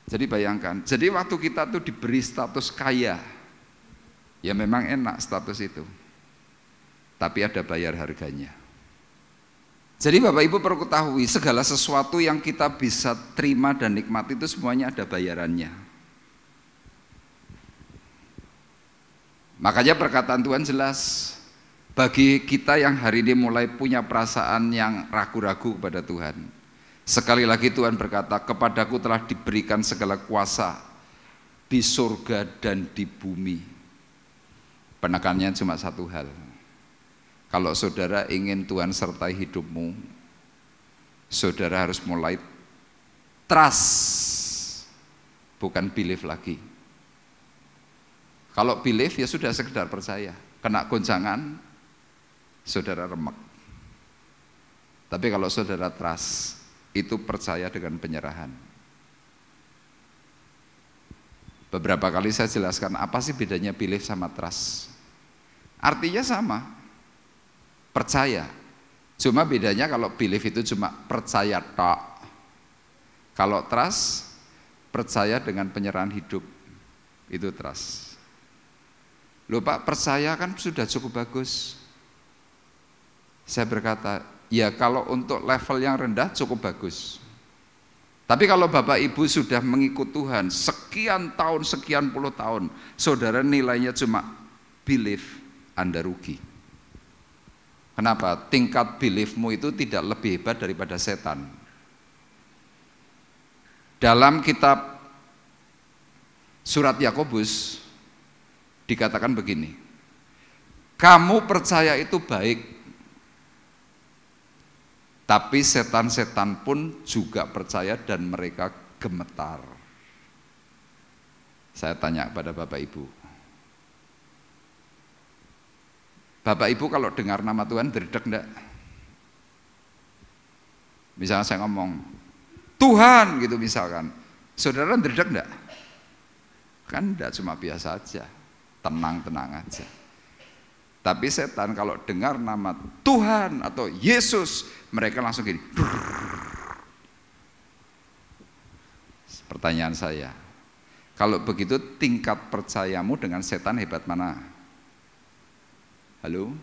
Jadi bayangkan, jadi waktu kita tuh diberi status kaya, ya memang enak status itu, tapi ada bayar harganya. Jadi Bapak Ibu perlu ketahui, segala sesuatu yang kita bisa terima dan nikmati itu semuanya ada bayarannya. Makanya perkataan Tuhan jelas, bagi kita yang hari ini mulai punya perasaan yang ragu-ragu kepada Tuhan. Sekali lagi Tuhan berkata, kepadaku telah diberikan segala kuasa di surga dan di bumi. Penekannya cuma satu hal. Kalau saudara ingin Tuhan sertai hidupmu, saudara harus mulai trust, bukan believe lagi. Kalau believe ya sudah sekedar percaya, kena goncangan, saudara remek. Tapi kalau saudara trust, itu percaya dengan penyerahan. Beberapa kali saya jelaskan apa sih bedanya believe sama trust. Artinya sama, percaya. Cuma bedanya kalau believe itu cuma percaya tok. Kalau trust, percaya dengan penyerahan hidup. Itu trust. Loh Pak, percaya kan sudah cukup bagus. Saya berkata, ya kalau untuk level yang rendah cukup bagus. Tapi kalau Bapak Ibu sudah mengikut Tuhan sekian tahun, sekian puluh tahun, saudara nilainya cuma believe, Anda rugi. Kenapa? Tingkat beliefmu itu tidak lebih hebat daripada setan. Dalam kitab surat Yakobus dikatakan begini, kamu percaya itu baik, tapi setan-setan pun juga percaya dan mereka gemetar. Saya tanya kepada Bapak Ibu, Bapak Ibu kalau dengar nama Tuhan derdek enggak? Misalnya saya ngomong Tuhan gitu misalkan, saudara derdek enggak? Kan enggak, cuma biasa aja, tenang-tenang aja. Tapi setan kalau dengar nama Tuhan atau Yesus, mereka langsung gini. Pertanyaan saya, kalau begitu tingkat percayamu dengan setan hebat mana? Halo?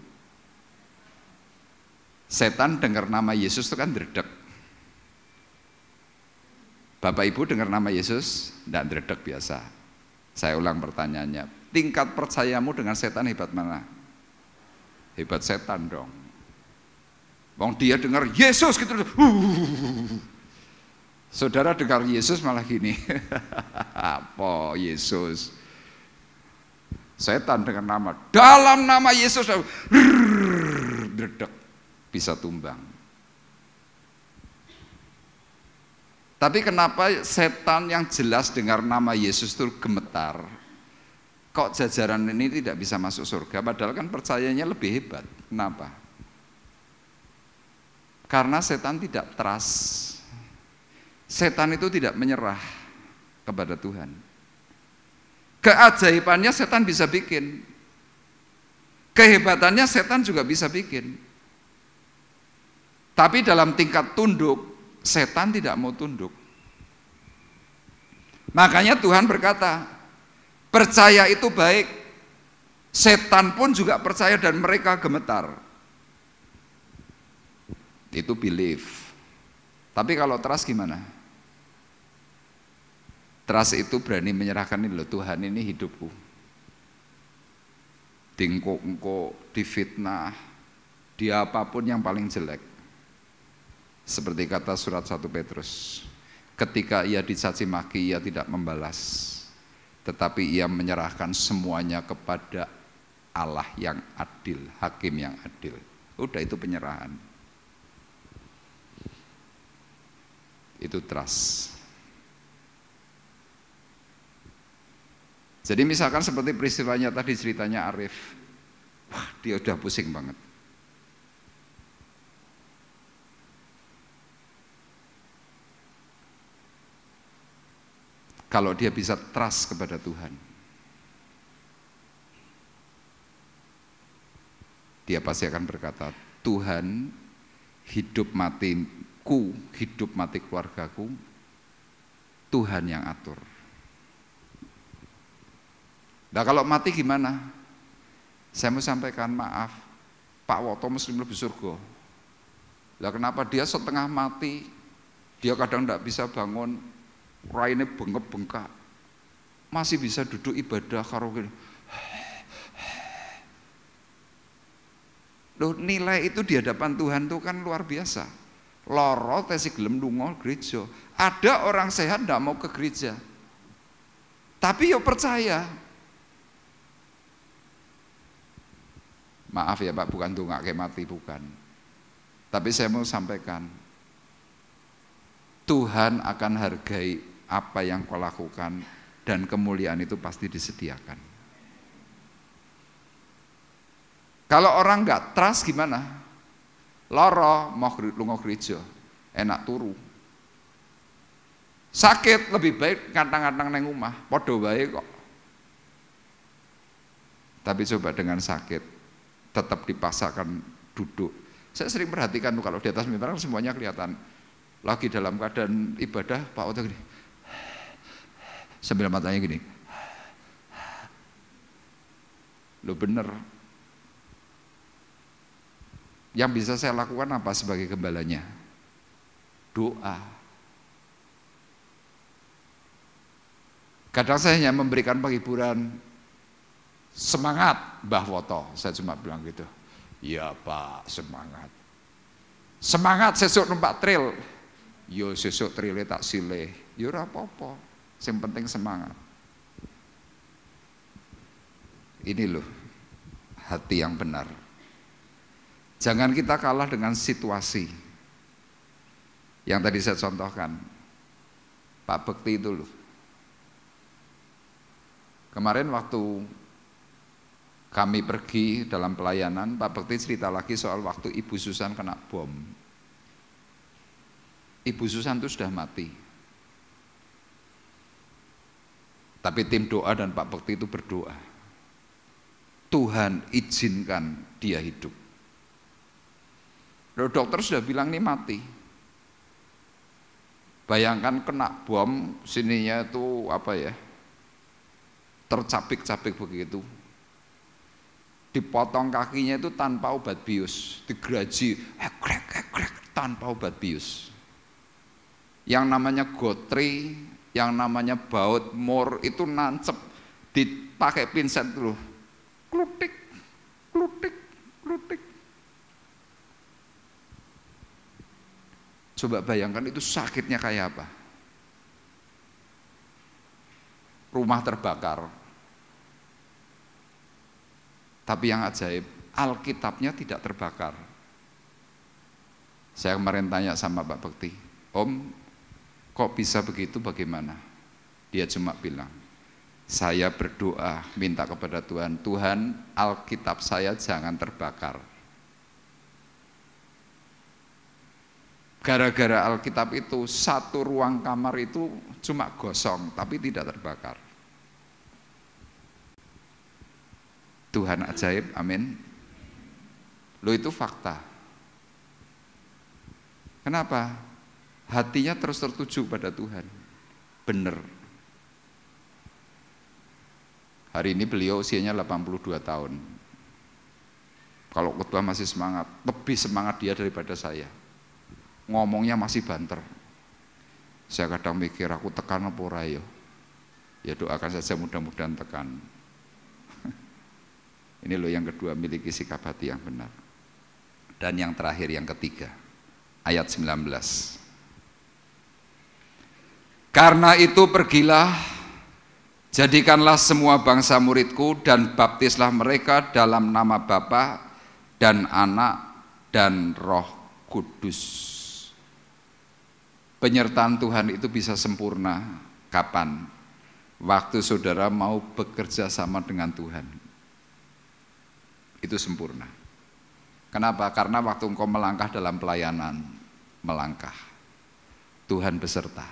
Setan dengar nama Yesus itu kan dredeg. Bapak Ibu dengar nama Yesus, enggak dredeg biasa. Saya ulang pertanyaannya, tingkat percayamu dengan setan hebat mana? Hebat setan dong. Wong dia dengar Yesus gitu. Saudara dengar Yesus malah gini. Apa Yesus? Setan dengan nama, dalam nama Yesus, dredeg, bisa tumbang. Tapi kenapa setan yang jelas dengar nama Yesus itu gemetar? Kok jajaran ini tidak bisa masuk surga? Padahal kan percayanya lebih hebat. Kenapa? Karena setan tidak trust. Setan itu tidak menyerah kepada Tuhan. Keajaibannya setan bisa bikin, kehebatannya setan juga bisa bikin. Tapi dalam tingkat tunduk, setan tidak mau tunduk. Makanya Tuhan berkata, percaya itu baik, setan pun juga percaya dan mereka gemetar. Itu belief. Tapi kalau trust gimana? Trust itu berani menyerahkan, ini loh Tuhan, ini hidupku. Dingkok-ngkok, difitnah, dia apapun yang paling jelek. Seperti kata surat 1 Petrus, ketika ia dicaci maki, ia tidak membalas, tetapi ia menyerahkan semuanya kepada Allah yang adil, hakim yang adil. Udah, itu penyerahan. Itu trust. Jadi misalkan seperti peristiwanya tadi, ceritanya Arif, wah dia udah pusing banget. Kalau dia bisa trust kepada Tuhan, dia pasti akan berkata, Tuhan, hidup matiku, hidup mati keluargaku, Tuhan yang atur. Nah kalau mati gimana? Saya mau sampaikan, maaf, Pak Woto mesti lebih surga. Lah kenapa dia setengah mati, dia kadang tidak bisa bangun, raine bengkak-bengkak, masih bisa duduk ibadah karo gini. Loh, nilai itu di hadapan Tuhan itu kan luar biasa. Loro tesi gelem lunga gereja. Ada orang sehat tidak mau ke gereja, tapi yo percaya. Maaf ya Pak, bukan dongake mati, bukan. Tapi saya mau sampaikan, Tuhan akan hargai apa yang kau lakukan dan kemuliaan itu pasti disediakan. Kalau orang nggak trust gimana? Loro mau lunga gereja, enak turu. Sakit lebih baik ngantang-ngantang neng omah, padha wae kok. Tapi coba dengan sakit tetap dipaksakan duduk. Saya sering perhatikan kalau di atas mimbar semuanya kelihatan. Lagi dalam keadaan ibadah, Pak Oto gini, sambil matanya gini. Loh bener. Yang bisa saya lakukan apa sebagai gembalanya? Doa. Kadang saya hanya memberikan penghiburan, semangat Mbah Woto, saya cuma bilang gitu. Iya Pak, semangat. Semangat sesuk numpak trail. Yo sesuk trailnya tak silih. ya ora apa-apa, yang penting semangat. Ini loh hati yang benar. Jangan kita kalah dengan situasi yang tadi saya contohkan. Pak Bekti itu loh, kemarin waktu kami pergi dalam pelayanan, Pak Bekti cerita lagi soal waktu Ibu Susan kena bom. Ibu Susan itu sudah mati, tapi tim doa dan Pak Bekti itu berdoa, Tuhan izinkan dia hidup. Lalu dokter sudah bilang ini mati. Bayangkan kena bom, sininya itu apa ya, tercapik-capik begitu. Dipotong kakinya itu tanpa obat bius, digeraji, ekrek tanpa obat bius. Yang namanya gotri, yang namanya baut, mor itu nancep, dipakai pinset dulu, klutik, klutik, klutik. Coba bayangkan itu sakitnya kayak apa. Rumah terbakar. Tapi yang ajaib, Alkitabnya tidak terbakar. Saya kemarin tanya sama Pak Bekti, Om, kok bisa begitu, bagaimana? Dia cuma bilang, saya berdoa minta kepada Tuhan, Tuhan Alkitab saya jangan terbakar. Gara-gara Alkitab itu, satu ruang kamar itu cuma gosong, tapi tidak terbakar. Tuhan ajaib, amin. Lo itu fakta. Kenapa? Hatinya terus tertuju pada Tuhan. Bener. Hari ini beliau usianya 82 tahun. Kalau khotbah masih semangat, lebih semangat dia daripada saya. Ngomongnya masih banter. Saya kadang mikir, aku tekan apa ora ya? Ya doakan saja mudah-mudahan tekan. Ini loh yang kedua, miliki sikap hati yang benar. Dan yang terakhir, yang ketiga, ayat 19. Karena itu pergilah, jadikanlah semua bangsa muridku dan baptislah mereka dalam nama Bapa dan Anak dan Roh Kudus. Penyertaan Tuhan itu bisa sempurna kapan? Waktu saudara mau bekerja sama dengan Tuhan. Itu sempurna. Kenapa? Karena waktu engkau melangkah dalam pelayanan, melangkah, Tuhan beserta.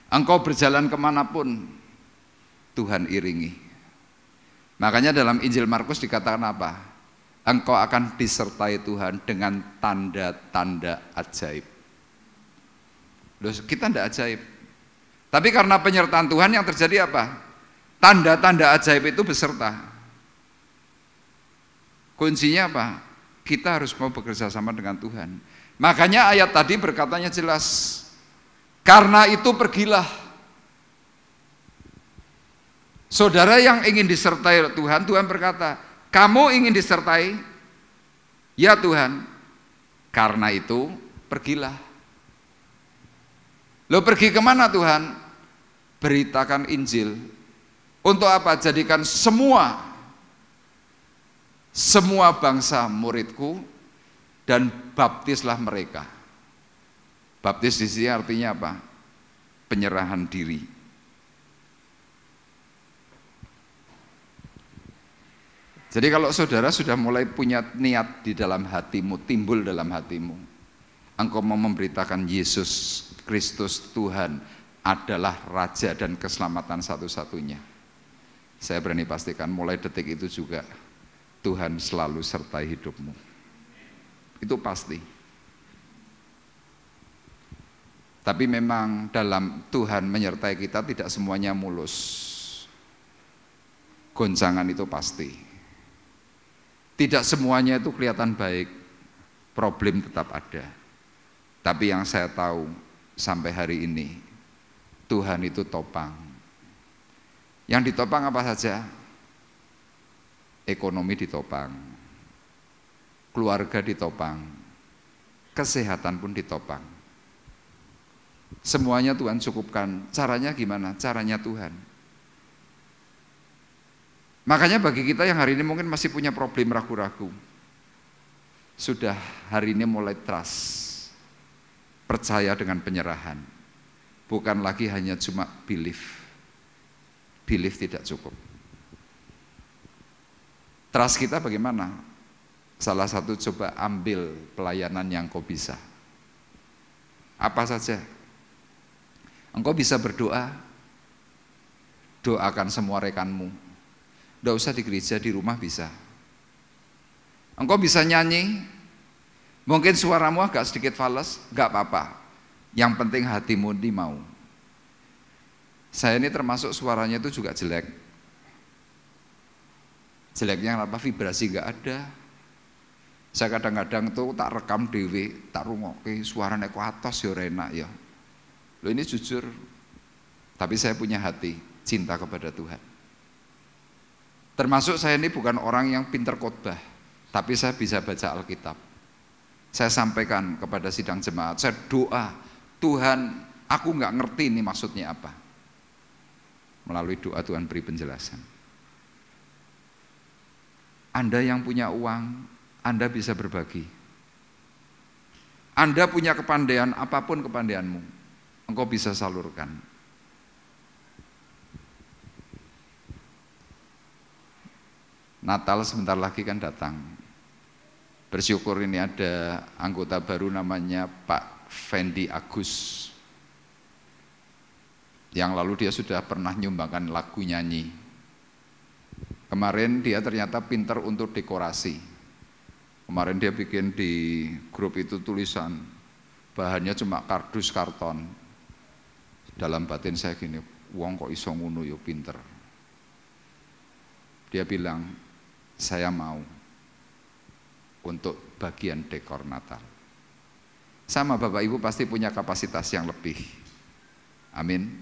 Engkau berjalan kemanapun, Tuhan iringi. Makanya dalam Injil Markus dikatakan apa? Engkau akan disertai Tuhan dengan tanda-tanda ajaib. Loh, kita tidak ajaib. Tapi karena penyertaan Tuhan yang terjadi apa? Tanda-tanda ajaib itu beserta. Kuncinya apa? Kita harus mau bekerja sama dengan Tuhan. Makanya ayat tadi berkatanya jelas. Karena itu pergilah. Saudara yang ingin disertai Tuhan, Tuhan berkata, kamu ingin disertai? Ya Tuhan. Karena itu pergilah. Lo pergi kemana Tuhan? Beritakan Injil. Untuk apa? Jadikan semua bangsa muridku dan baptislah mereka. Baptis di sini artinya apa? Penyerahan diri. Jadi kalau saudara sudah mulai punya niat di dalam hatimu, timbul dalam hatimu, engkau mau memberitakan Yesus Kristus Tuhan adalah Raja dan keselamatan satu-satunya. Saya berani pastikan mulai detik itu juga Tuhan selalu sertai hidupmu. Itu pasti. Tapi memang dalam Tuhan menyertai kita tidak semuanya mulus. Goncangan itu pasti. Tidak semuanya itu kelihatan baik. Problem tetap ada. Tapi yang saya tahu sampai hari ini, Tuhan itu topang. Yang ditopang apa saja? Ekonomi ditopang, keluarga ditopang, kesehatan pun ditopang. Semuanya Tuhan cukupkan. Caranya gimana? Caranya Tuhan. Makanya bagi kita yang hari ini mungkin masih punya problem ragu-ragu, sudah hari ini mulai trust, percaya dengan penyerahan. Bukan lagi hanya cuma belief. Belief tidak cukup. Trust kita bagaimana? Salah satu, coba ambil pelayanan yang kau bisa. Apa saja? Engkau bisa berdoa, doakan semua rekanmu. Tidak usah di gereja, di rumah bisa. Engkau bisa nyanyi, mungkin suaramu agak sedikit fales, gak apa-apa. Yang penting hatimu ini mau. Saya ini termasuk suaranya itu juga jelek. Jeleknya apa? Vibrasi gak ada. Saya kadang-kadang tuh tak rekam dewe, tak rungokke suaranya kuatos ya enak ya. Loh, ini jujur, tapi saya punya hati cinta kepada Tuhan. Termasuk saya ini bukan orang yang pinter khotbah, tapi saya bisa baca Alkitab. Saya sampaikan kepada sidang jemaat, saya doa, Tuhan, aku nggak ngerti ini maksudnya apa. Melalui doa Tuhan beri penjelasan. Anda yang punya uang, Anda bisa berbagi. Anda punya kepandaian, apapun kepandaianmu, engkau bisa salurkan. Natal sebentar lagi kan datang. Bersyukur ini ada anggota baru namanya Pak Fendi Agus. Yang lalu dia sudah pernah nyumbangkan lagu nyanyi. Kemarin dia ternyata pinter untuk dekorasi. Kemarin dia bikin di grup itu tulisan, bahannya cuma kardus karton. Dalam batin saya gini, wong kok iso ngono yo pinter. Dia bilang, saya mau untuk bagian dekor Natal. Sama Bapak Ibu pasti punya kapasitas yang lebih. Amin.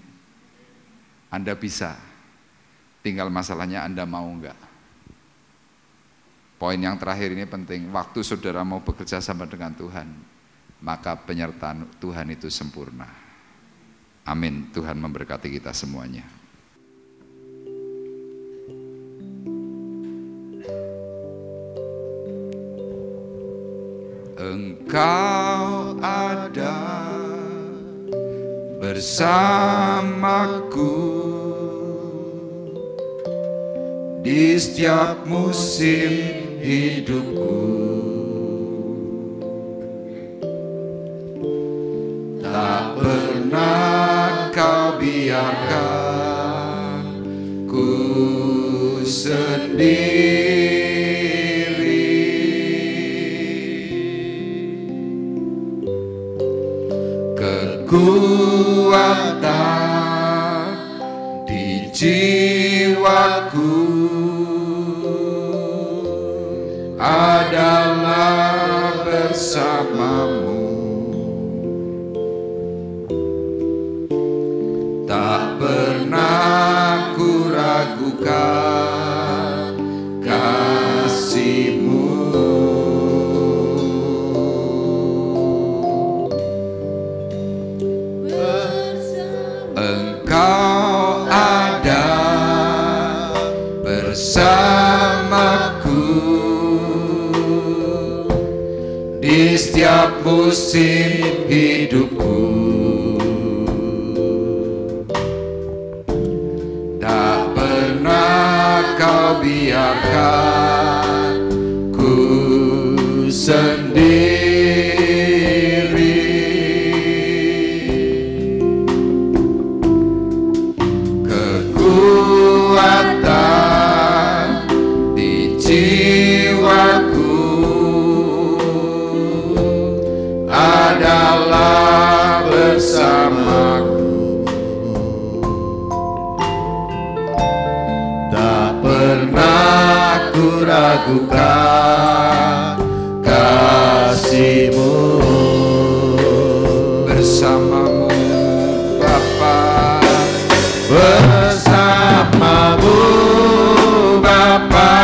Anda bisa, tinggal masalahnya Anda mau enggak. Poin yang terakhir ini penting, waktu saudara mau bekerja sama dengan Tuhan, maka penyertaan Tuhan itu sempurna. Amin. Tuhan memberkati kita semuanya. Engkau ada bersamaku di setiap musim hidupku. Tak pernah kau biarkan ku sendiri. Kekuatan di jiwaku adalah bersamamu. Tak pernah ku ragukan kasih-Mu. Engkau ada bersamaku di setiap musim hidupku. Tak pernah kau biarkan ku sendiri. Kekuatan di jiwaku adalah bersamaku. Tak pernah ku ragukan kasih-Mu. Bersamamu Bapa, bersamamu Bapa,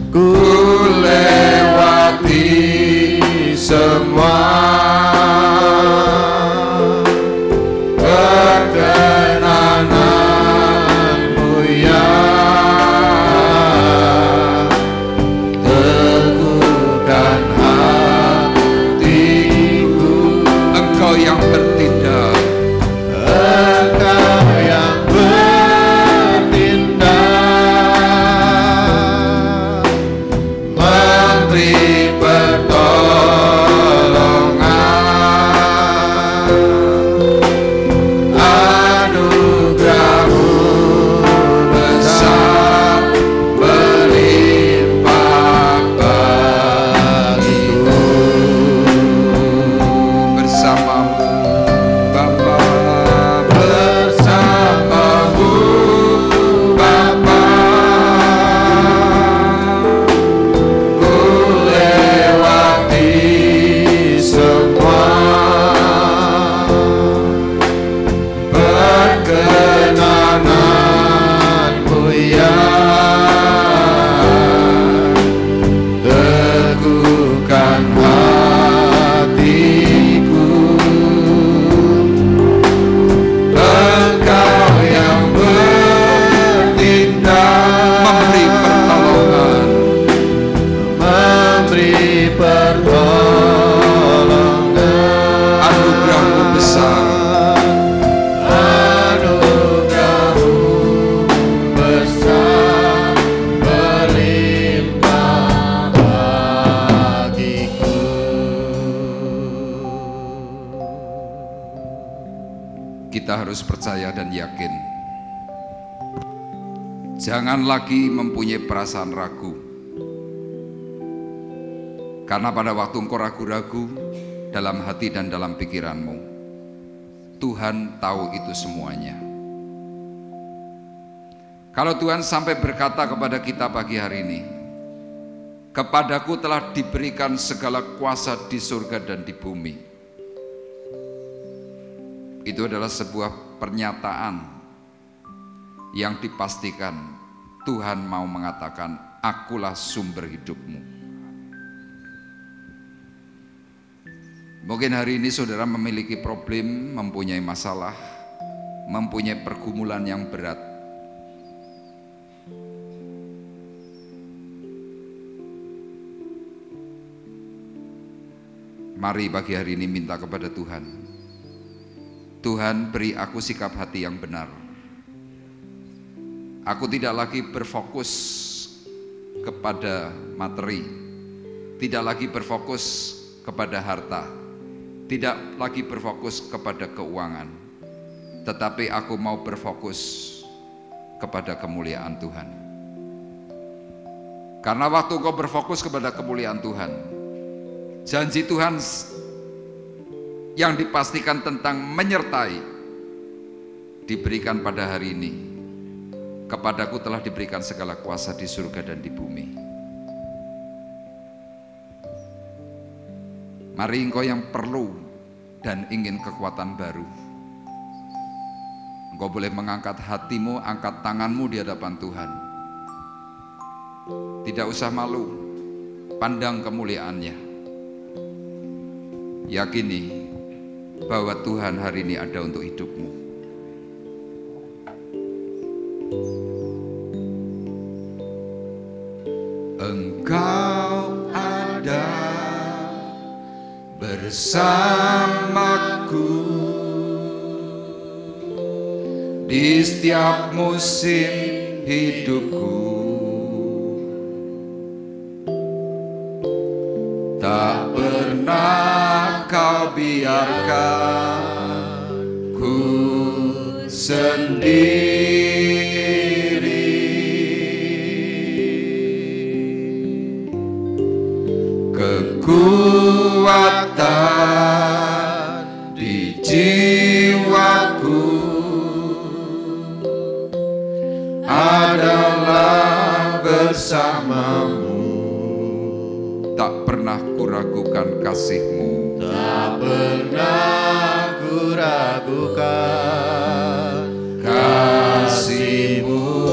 ku lewati semua bertindak. Engkau yang bertindak, memberi pertolongan, anugerah-Mu besar berlimpah bagiku. Bersamamu Bapa, Bersamamu Bapa, ku lewati semua, perkenananmu ya teguhkan hatiku. Engkau yang bertindak, memberi pertolongan, memberi pertolongan, anugerah-Mu besar. anugerah-Mu besar berlimpah bagiku. Kita harus percaya dan yakin. Jangan lagi mempunyai perasaan ragu. Karena pada waktu engkau ragu-ragu dalam hati dan dalam pikiranmu, Tuhan tahu itu semuanya. Kalau Tuhan sampai berkata kepada kita pagi hari ini, kepadaku telah diberikan segala kuasa di surga dan di bumi. Itu adalah sebuah pernyataan yang dipastikan Tuhan mau mengatakan, akulah sumber hidupmu. Mungkin hari ini saudara memiliki problem, mempunyai masalah, mempunyai pergumulan yang berat. Mari pagi hari ini minta kepada Tuhan. Tuhan, beri aku sikap hati yang benar. Aku tidak lagi berfokus kepada materi, tidak lagi berfokus kepada harta, tidak lagi berfokus kepada keuangan, tetapi aku mau berfokus kepada kemuliaan Tuhan. Karena waktu kau berfokus kepada kemuliaan Tuhan, janji Tuhan yang dipastikan tentang menyertai diberikan pada hari ini. Kepadaku telah diberikan segala kuasa di surga dan di bumi. Mari engkau yang perlu dan ingin kekuatan baru, engkau boleh mengangkat hatimu, angkat tanganmu di hadapan Tuhan. Tidak usah malu, pandang kemuliaannya. Yakini bahwa Tuhan hari ini ada untuk hidupmu. Engkau ada bersamaku di setiap musim hidupku. Tak pernah kau biarkan ku sendiri. Kekuatan di jiwaku adalah bersamamu. Tak pernah kuragukan kasih-Mu. Tak pernah kuragukan kasih-Mu.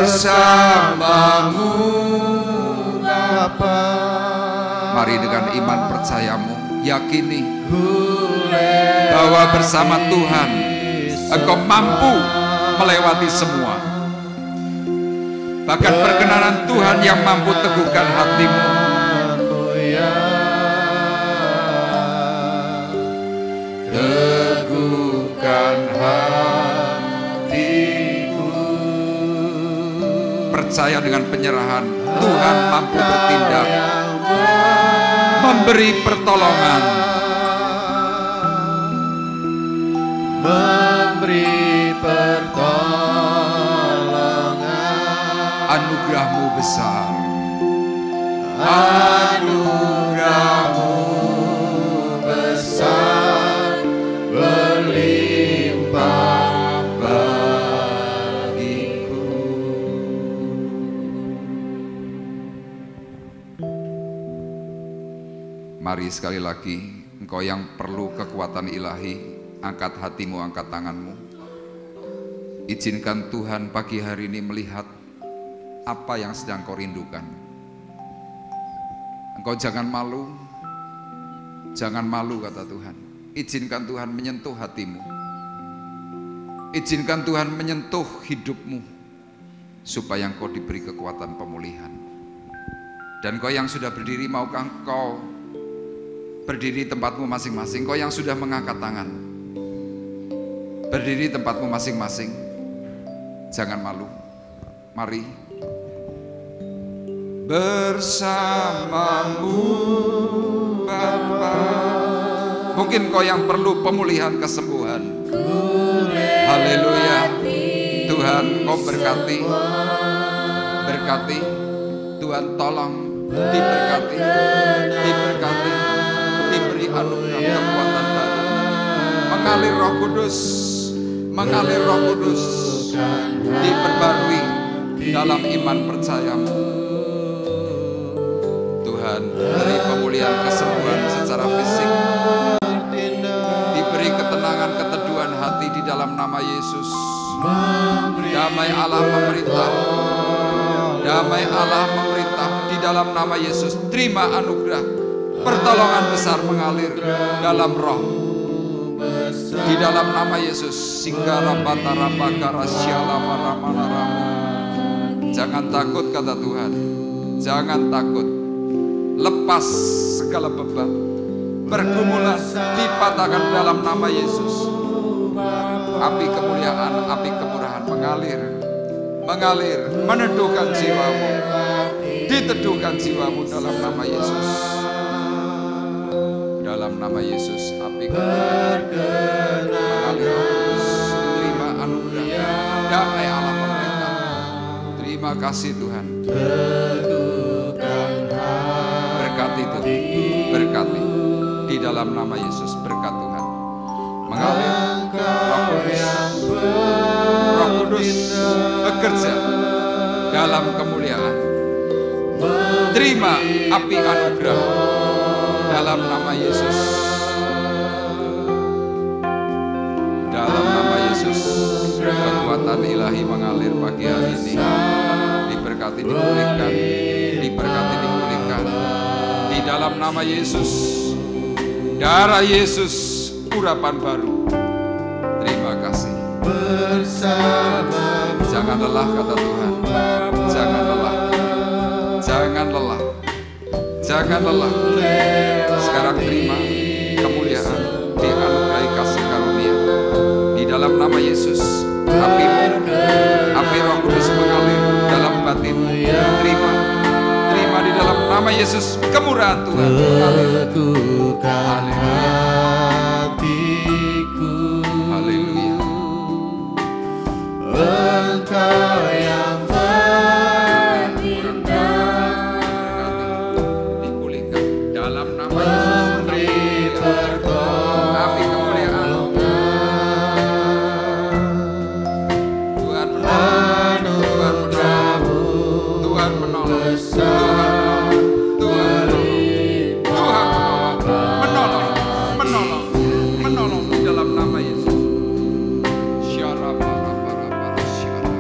Bersamamu Bapa. Mari dengan iman percayamu, yakini bahwa bersama Tuhan engkau mampu melewati semua. Bahkan perkenanan Tuhan yang mampu teguhkan hatimu, percaya dengan penyerahan, Tuhan mampu bertindak, memberi pertolongan, anugerah-Mu besar, anugerah-Mu besar, berlimpah bagiku. Mari sekali lagi, engkau yang perlu kekuatan ilahi, angkat hatimu, angkat tanganmu. Izinkan Tuhan pagi hari ini melihat apa yang sedang kau rindukan. Engkau jangan malu kata Tuhan. Izinkan Tuhan menyentuh hatimu. Izinkan Tuhan menyentuh hidupmu, supaya engkau diberi kekuatan pemulihan. Dan kau yang sudah berdiri, maukah engkau berdiri tempatmu masing-masing? Kau yang sudah mengangkat tangan, berdiri tempatmu masing-masing. Jangan malu. Mari bersamamu Bapa. Mungkin kau yang perlu pemulihan, kesembuhan. Haleluya. Tuhan, kau berkati. Berkati. Tuhan tolong, diberkati. Diberkati. Diberi anugerah kekuatan baru. Mengalir Roh Kudus. Mengalir Roh Kudus. Diperbarui dalam iman percayamu. Tuhan, beri pemulihan, kesembuhan secara fisik, diberi ketenangan, keteduhan hati di dalam nama Yesus. Damai Allah memerintah, damai Allah memerintah di dalam nama Yesus. Terima anugerah, pertolongan besar mengalir dalam roh di dalam nama Yesus. Jangan takut kata Tuhan, jangan takut. Lepas segala beban, pergumulan dipatahkan dalam nama Yesus. Api kemuliaan, api kemurahan mengalir, mengalir, meneduhkan jiwamu, diteduhkan jiwamu dalam nama Yesus. Dalam nama Yesus, api kemuliaan mengalir. Terima anugerah, damai Allah pemerintah. Terima kasih Tuhan. Berkati Tuhan, berkati di dalam nama Yesus. Berkat Tuhan mengalir. Roh Kudus bekerja dalam kemuliaan. Terima api anugerah dalam nama Yesus. Dalam nama Yesus, kekuatan ilahi mengalir pagi hari ini. Diberkati, dipulihkan, diberkati, dipulihkan. Di dalam nama Yesus, darah Yesus, urapan baru. Terima kasih. Jangan lelah kata Tuhan. Jangan lelah. Jangan lelah. Jangan lelah. Sekarang terima kemuliaan, dianugerahi kasih karunia. Di dalam nama Yesus, api Roh Kudus mengalir dalam batinmu. Terima. Terima di dalam nama Yesus kemurahan Tuhan. Haleluya. Haleluya. Engkau yang bertindak, dipulihkan dalam nama Yesus. Api kemuliaan Tuhan menolong, Tuhan menolong, Tuhan menolong, menolong di dalam nama Yesus. Syara para syara.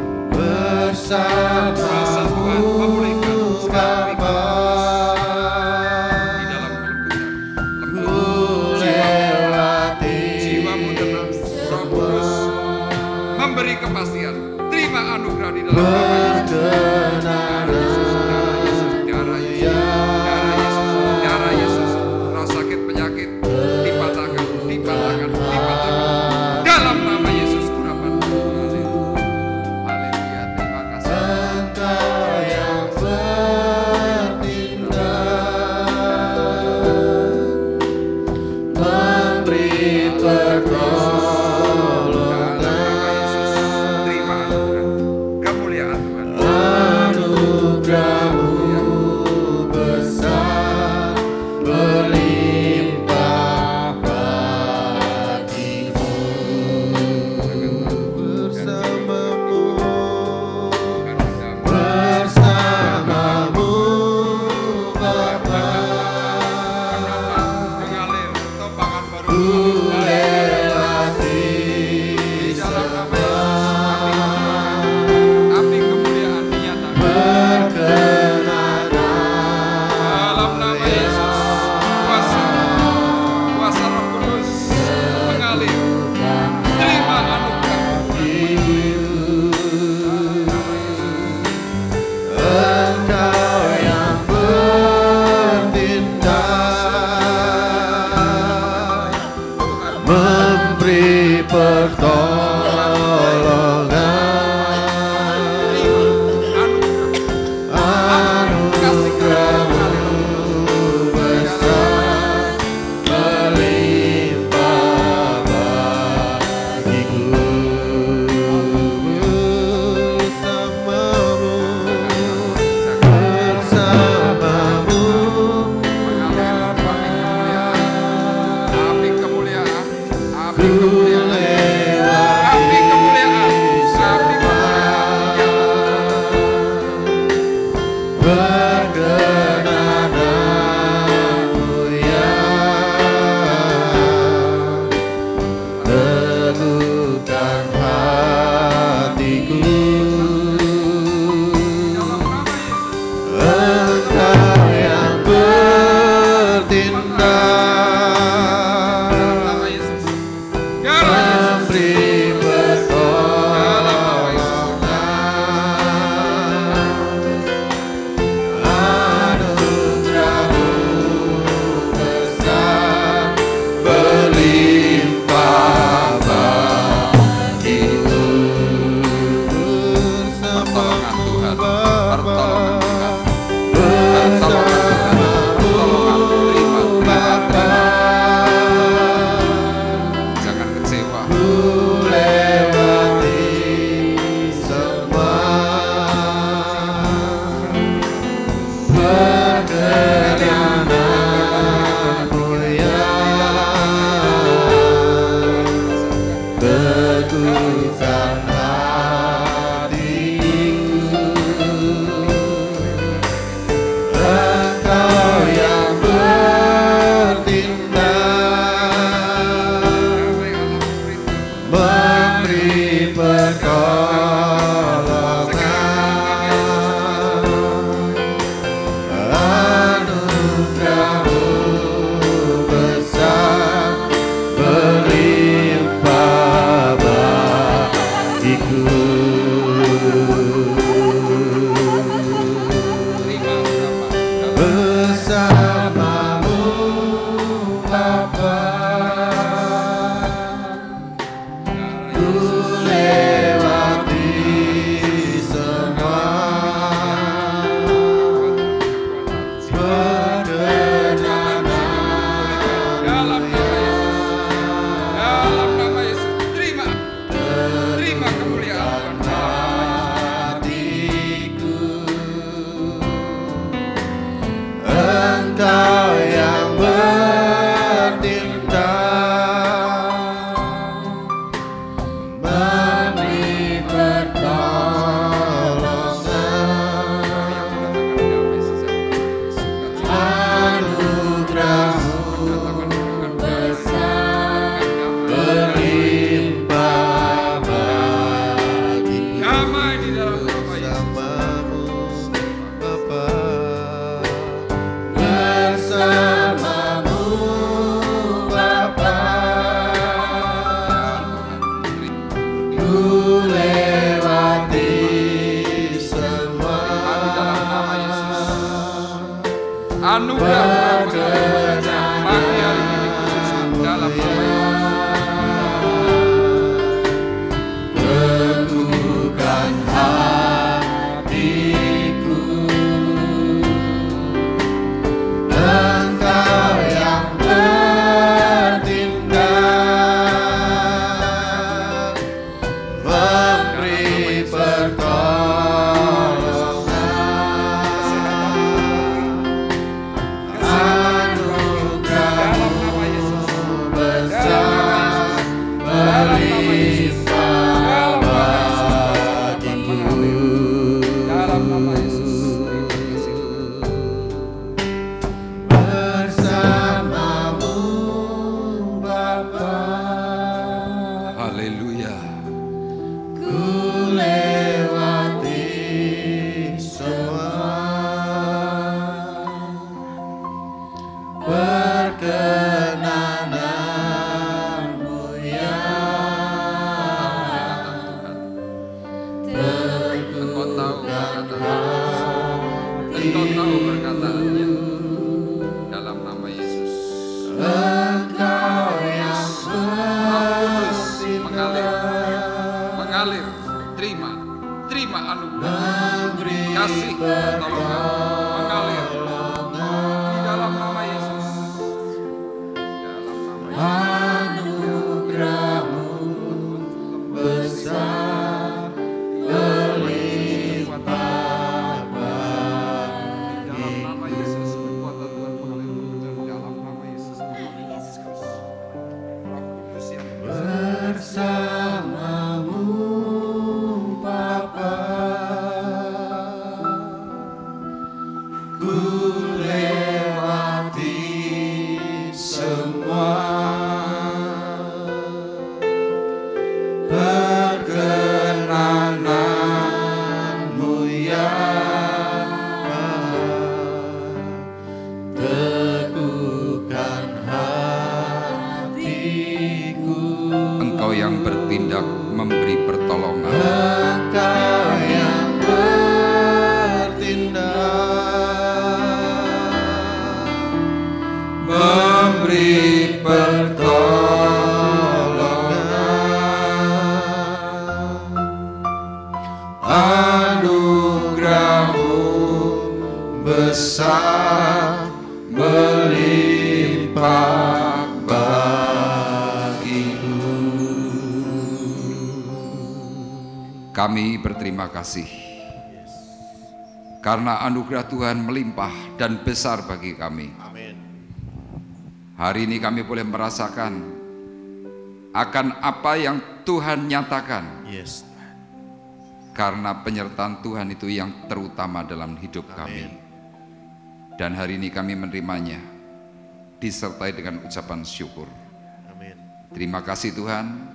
bersamamu Bapa, ku lewati semua Dalam nama Yesus, terima kemuliaan hatiku. Engkau yang bertindak, memberi pertolongan, anugerah-Mu besar berlimpah bagiku. damai di dalam nama Yesus. Bersamamu Bapa, ku lewati semua Anugerah pagi hari ini dikhususkan dalam nama Yesus. teguhkan hatiku. Engkau yang bertindak, memberi pertolongan, anugerah-Mu besar berlimpah bagiku. Dalam nama Yesus. Terima kasih. Bersamamu Bapa, Haleluya. ku lewati semua perkenanan-Mu ya Engkau tahu perkataannya. Dalam nama Yesus. Engkau yang Mengalir. Terima anugerah. memberi Kasih pertolongan. Mengalir. Di dalam nama Yesus. Dalam nama Yesus. anugerah-Mu besar berlimpah Dalam nama Yesus. Kekuatan Tuhan mengalir bekerja. Dalam nama Yesus. Roh Kudus yang bersamamu Bapa, ku lewati semua perkenanan-Mu ya teguhkan hatiku. Engkau yang bertindak memberi pertolongan. Engkau yang bertindak, memberi pertolongan, anugerah-Mu besar berlimpah bagiku. Kami berterima kasih karena anugerah Tuhan melimpah dan besar bagi kami. Amin. Hari ini kami boleh merasakan akan apa yang Tuhan nyatakan, Yes. karena penyertaan Tuhan itu yang terutama dalam hidup kami. Dan hari ini kami menerimanya disertai dengan ucapan syukur. Amin. Terima kasih Tuhan,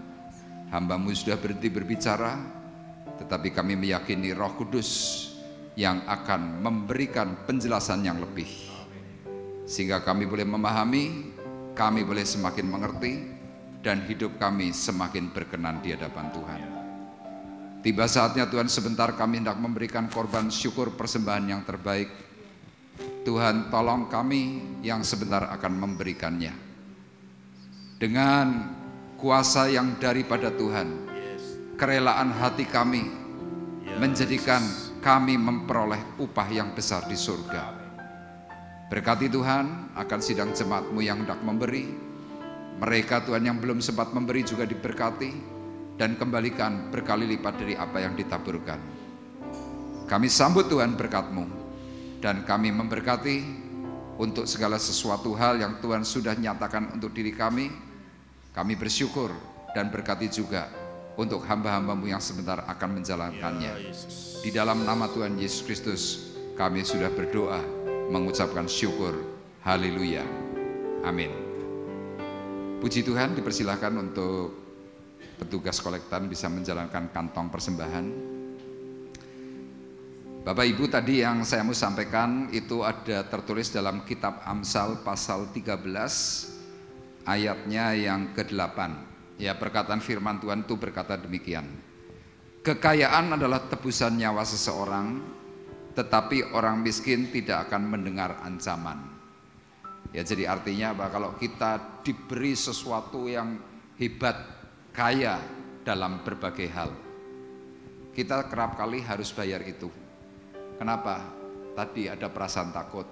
hamba-Mu sudah berhenti berbicara, tetapi kami meyakini Roh Kudus yang akan memberikan penjelasan yang lebih, sehingga kami boleh memahami, kami boleh semakin mengerti, dan hidup kami semakin berkenan di hadapan Tuhan. Tiba saatnya Tuhan, sebentar kami hendak memberikan korban syukur persembahan yang terbaik Tuhan tolong kami yang sebentar akan memberikannya. Dengan kuasa yang daripada Tuhan, kerelaan hati kami menjadikan kami memperoleh upah yang besar di surga. Berkati Tuhan akan sidang jemaat-Mu yang hendak memberi. Mereka Tuhan yang belum sempat memberi juga diberkati, dan kembalikan berkali lipat dari apa yang ditaburkan. Kami sambut Tuhan berkat-Mu, dan kami memberkati untuk segala sesuatu hal yang Tuhan sudah nyatakan untuk diri kami. Kami bersyukur dan berkati juga untuk hamba-hamba-Mu yang sebentar akan menjalankannya. Di dalam nama Tuhan Yesus Kristus kami sudah berdoa, mengucapkan syukur. Haleluya. Amin. Puji Tuhan, dipersilahkan untuk petugas kolektan bisa menjalankan kantong persembahan. Bapak Ibu, tadi yang saya mau sampaikan itu ada tertulis dalam kitab Amsal pasal 13 ayatnya yang ke-8. Ya, perkataan firman Tuhan itu berkata demikian. Kekayaan adalah tebusan nyawa seseorang, tetapi orang miskin tidak akan mendengar ancaman. Ya, jadi artinya bahwa kalau kita diberi sesuatu yang hebat, kaya dalam berbagai hal, kita kerap kali harus bayar itu. Kenapa? Tadi ada perasaan takut.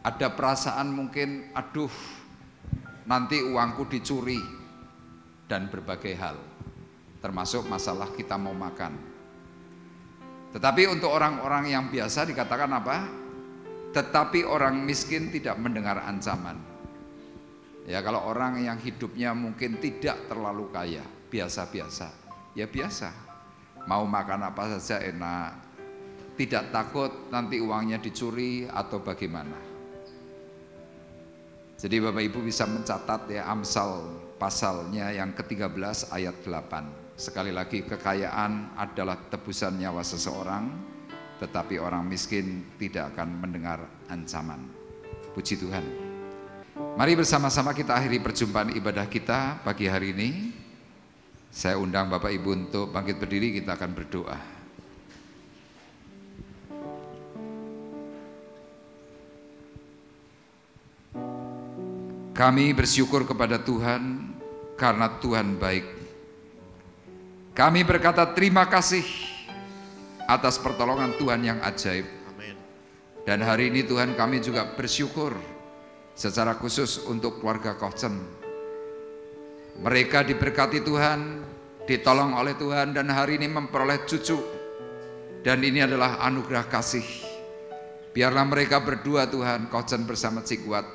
Ada perasaan mungkin, aduh, nanti uangku dicuri, dan berbagai hal. Termasuk masalah kita mau makan. Tetapi untuk orang-orang yang biasa dikatakan apa? Tetapi orang miskin tidak mendengar ancaman. Ya, kalau orang yang hidupnya mungkin tidak terlalu kaya, biasa-biasa, ya biasa. Mau makan apa saja enak, tidak takut nanti uangnya dicuri atau bagaimana. Jadi Bapak Ibu bisa mencatat ya, Amsal pasalnya yang ke-13 ayat 8. Sekali lagi, kekayaan adalah tebusan nyawa seseorang, tetapi orang miskin tidak akan mendengar ancaman. Puji Tuhan. Mari bersama-sama kita akhiri perjumpaan ibadah kita pagi hari ini. Saya undang Bapak Ibu untuk bangkit berdiri, kita akan berdoa. Kami bersyukur kepada Tuhan karena Tuhan baik. Kami berkata terima kasih atas pertolongan Tuhan yang ajaib. Amin. Dan hari ini Tuhan kami juga bersyukur secara khusus untuk keluarga Kochen. Mereka diberkati Tuhan, ditolong oleh Tuhan, dan hari ini memperoleh cucu. Dan ini adalah anugerah kasih. Biarlah mereka berdua Tuhan, Kochen bersama Cikuat,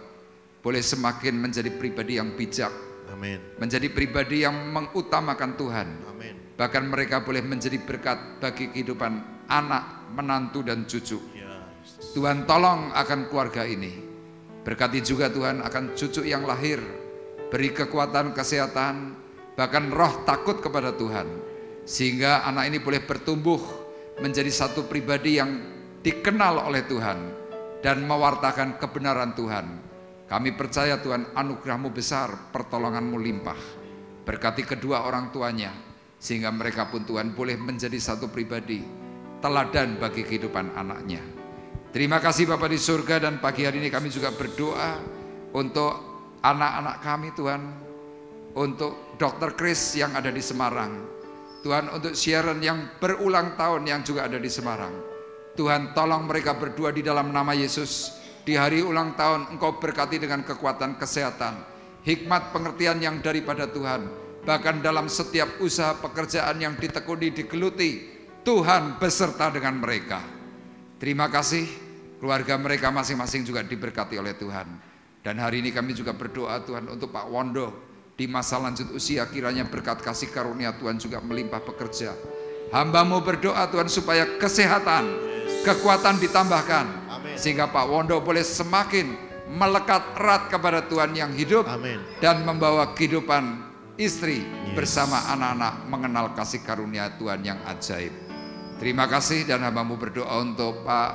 boleh semakin menjadi pribadi yang bijak. Amin. Menjadi pribadi yang mengutamakan Tuhan. Amin. Bahkan mereka boleh menjadi berkat bagi kehidupan anak, menantu, dan cucu. Tuhan tolong akan keluarga ini. Berkati juga Tuhan akan cucu yang lahir. Beri kekuatan, kesehatan, bahkan roh takut kepada Tuhan, sehingga anak ini boleh bertumbuh menjadi satu pribadi yang dikenal oleh Tuhan dan mewartakan kebenaran Tuhan. Kami percaya Tuhan, anugerah-Mu besar, pertolongan-Mu limpah. Berkati kedua orang tuanya, sehingga mereka pun Tuhan boleh menjadi satu pribadi teladan bagi kehidupan anaknya. Terima kasih Bapa di surga, dan pagi hari ini kami juga berdoa untuk anak-anak kami Tuhan, untuk Dr. Chris yang ada di Semarang, Tuhan, untuk Sharon yang berulang tahun yang juga ada di Semarang. Tuhan tolong mereka berdua di dalam nama Yesus. Di hari ulang tahun Engkau berkati dengan kekuatan kesehatan, hikmat pengertian yang daripada Tuhan. Bahkan dalam setiap usaha pekerjaan yang ditekuni, digeluti, Tuhan beserta dengan mereka. Terima kasih, keluarga mereka masing-masing juga diberkati oleh Tuhan. Dan hari ini kami juga berdoa Tuhan untuk Pak Wondo di masa lanjut usia, kiranya berkat kasih karunia Tuhan juga melimpah bekerja. Hamba-Mu berdoa Tuhan supaya kesehatan, kekuatan ditambahkan. Amin. Sehingga Pak Wondo boleh semakin melekat erat kepada Tuhan yang hidup. Amin. Dan membawa kehidupan istri bersama anak-anak mengenal kasih karunia Tuhan yang ajaib. Terima kasih, dan hamba-Mu berdoa untuk Pak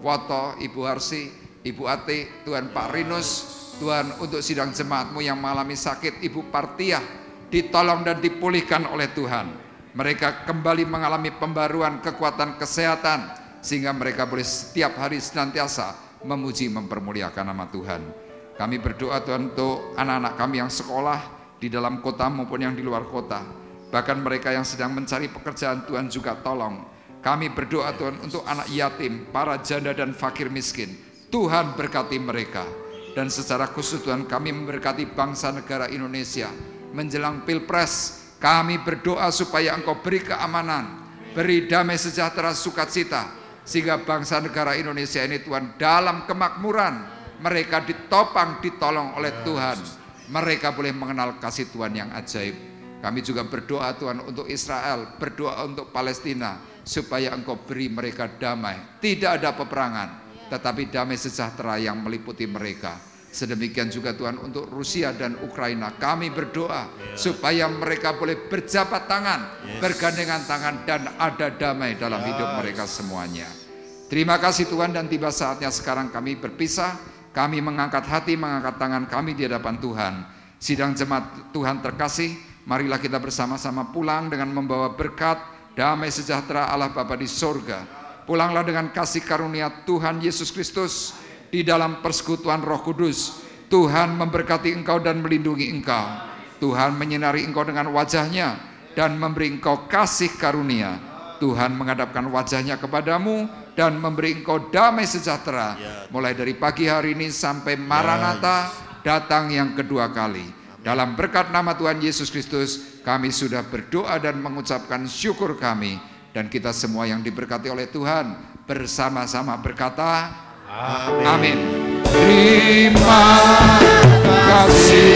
Woto, Ibu Harsi, Ibu Ati, Tuhan Pak Rinus, Tuhan untuk sidang jemaat-Mu yang mengalami sakit, Ibu Partiah, ditolong dan dipulihkan oleh Tuhan. Mereka kembali mengalami pembaruan kekuatan kesehatan, sehingga mereka boleh setiap hari senantiasa memuji mempermuliakan nama Tuhan. Kami berdoa Tuhan untuk anak-anak kami yang sekolah di dalam kota maupun yang di luar kota, bahkan mereka yang sedang mencari pekerjaan, Tuhan juga tolong. Kami berdoa Tuhan untuk anak yatim, para janda dan fakir miskin, Tuhan berkati mereka. Dan secara khusus Tuhan kami memberkati bangsa negara Indonesia menjelang Pilpres. Kami berdoa supaya Engkau beri keamanan, beri damai sejahtera sukacita, sehingga bangsa negara Indonesia ini Tuhan dalam kemakmuran, mereka ditopang, ditolong oleh Tuhan, mereka boleh mengenal kasih Tuhan yang ajaib. Kami juga berdoa Tuhan untuk Israel, berdoa untuk Palestina, supaya Engkau beri mereka damai, tidak ada peperangan, tetapi damai sejahtera yang meliputi mereka. Sedemikian juga Tuhan untuk Rusia dan Ukraina, kami berdoa supaya mereka boleh berjabat tangan, bergandengan tangan, dan ada damai dalam hidup mereka semuanya. Terima kasih Tuhan, dan tiba saatnya sekarang kami berpisah. Kami mengangkat hati, mengangkat tangan kami di hadapan Tuhan. Sidang jemaat Tuhan terkasih, marilah kita bersama-sama pulang dengan membawa berkat, damai sejahtera Allah Bapa di sorga. Pulanglah dengan kasih karunia Tuhan Yesus Kristus di dalam persekutuan Roh Kudus. Tuhan memberkati engkau dan melindungi engkau. Tuhan menyinari engkau dengan wajahnya dan memberi engkau kasih karunia. Tuhan menghadapkan wajahnya kepadamu dan memberi engkau damai sejahtera, mulai dari pagi hari ini sampai Maranatha datang yang kedua kali. Dalam berkat nama Tuhan Yesus Kristus, kami sudah berdoa dan mengucapkan syukur kami. Dan kita semua yang diberkati oleh Tuhan bersama-sama berkata, amin. Terima kasih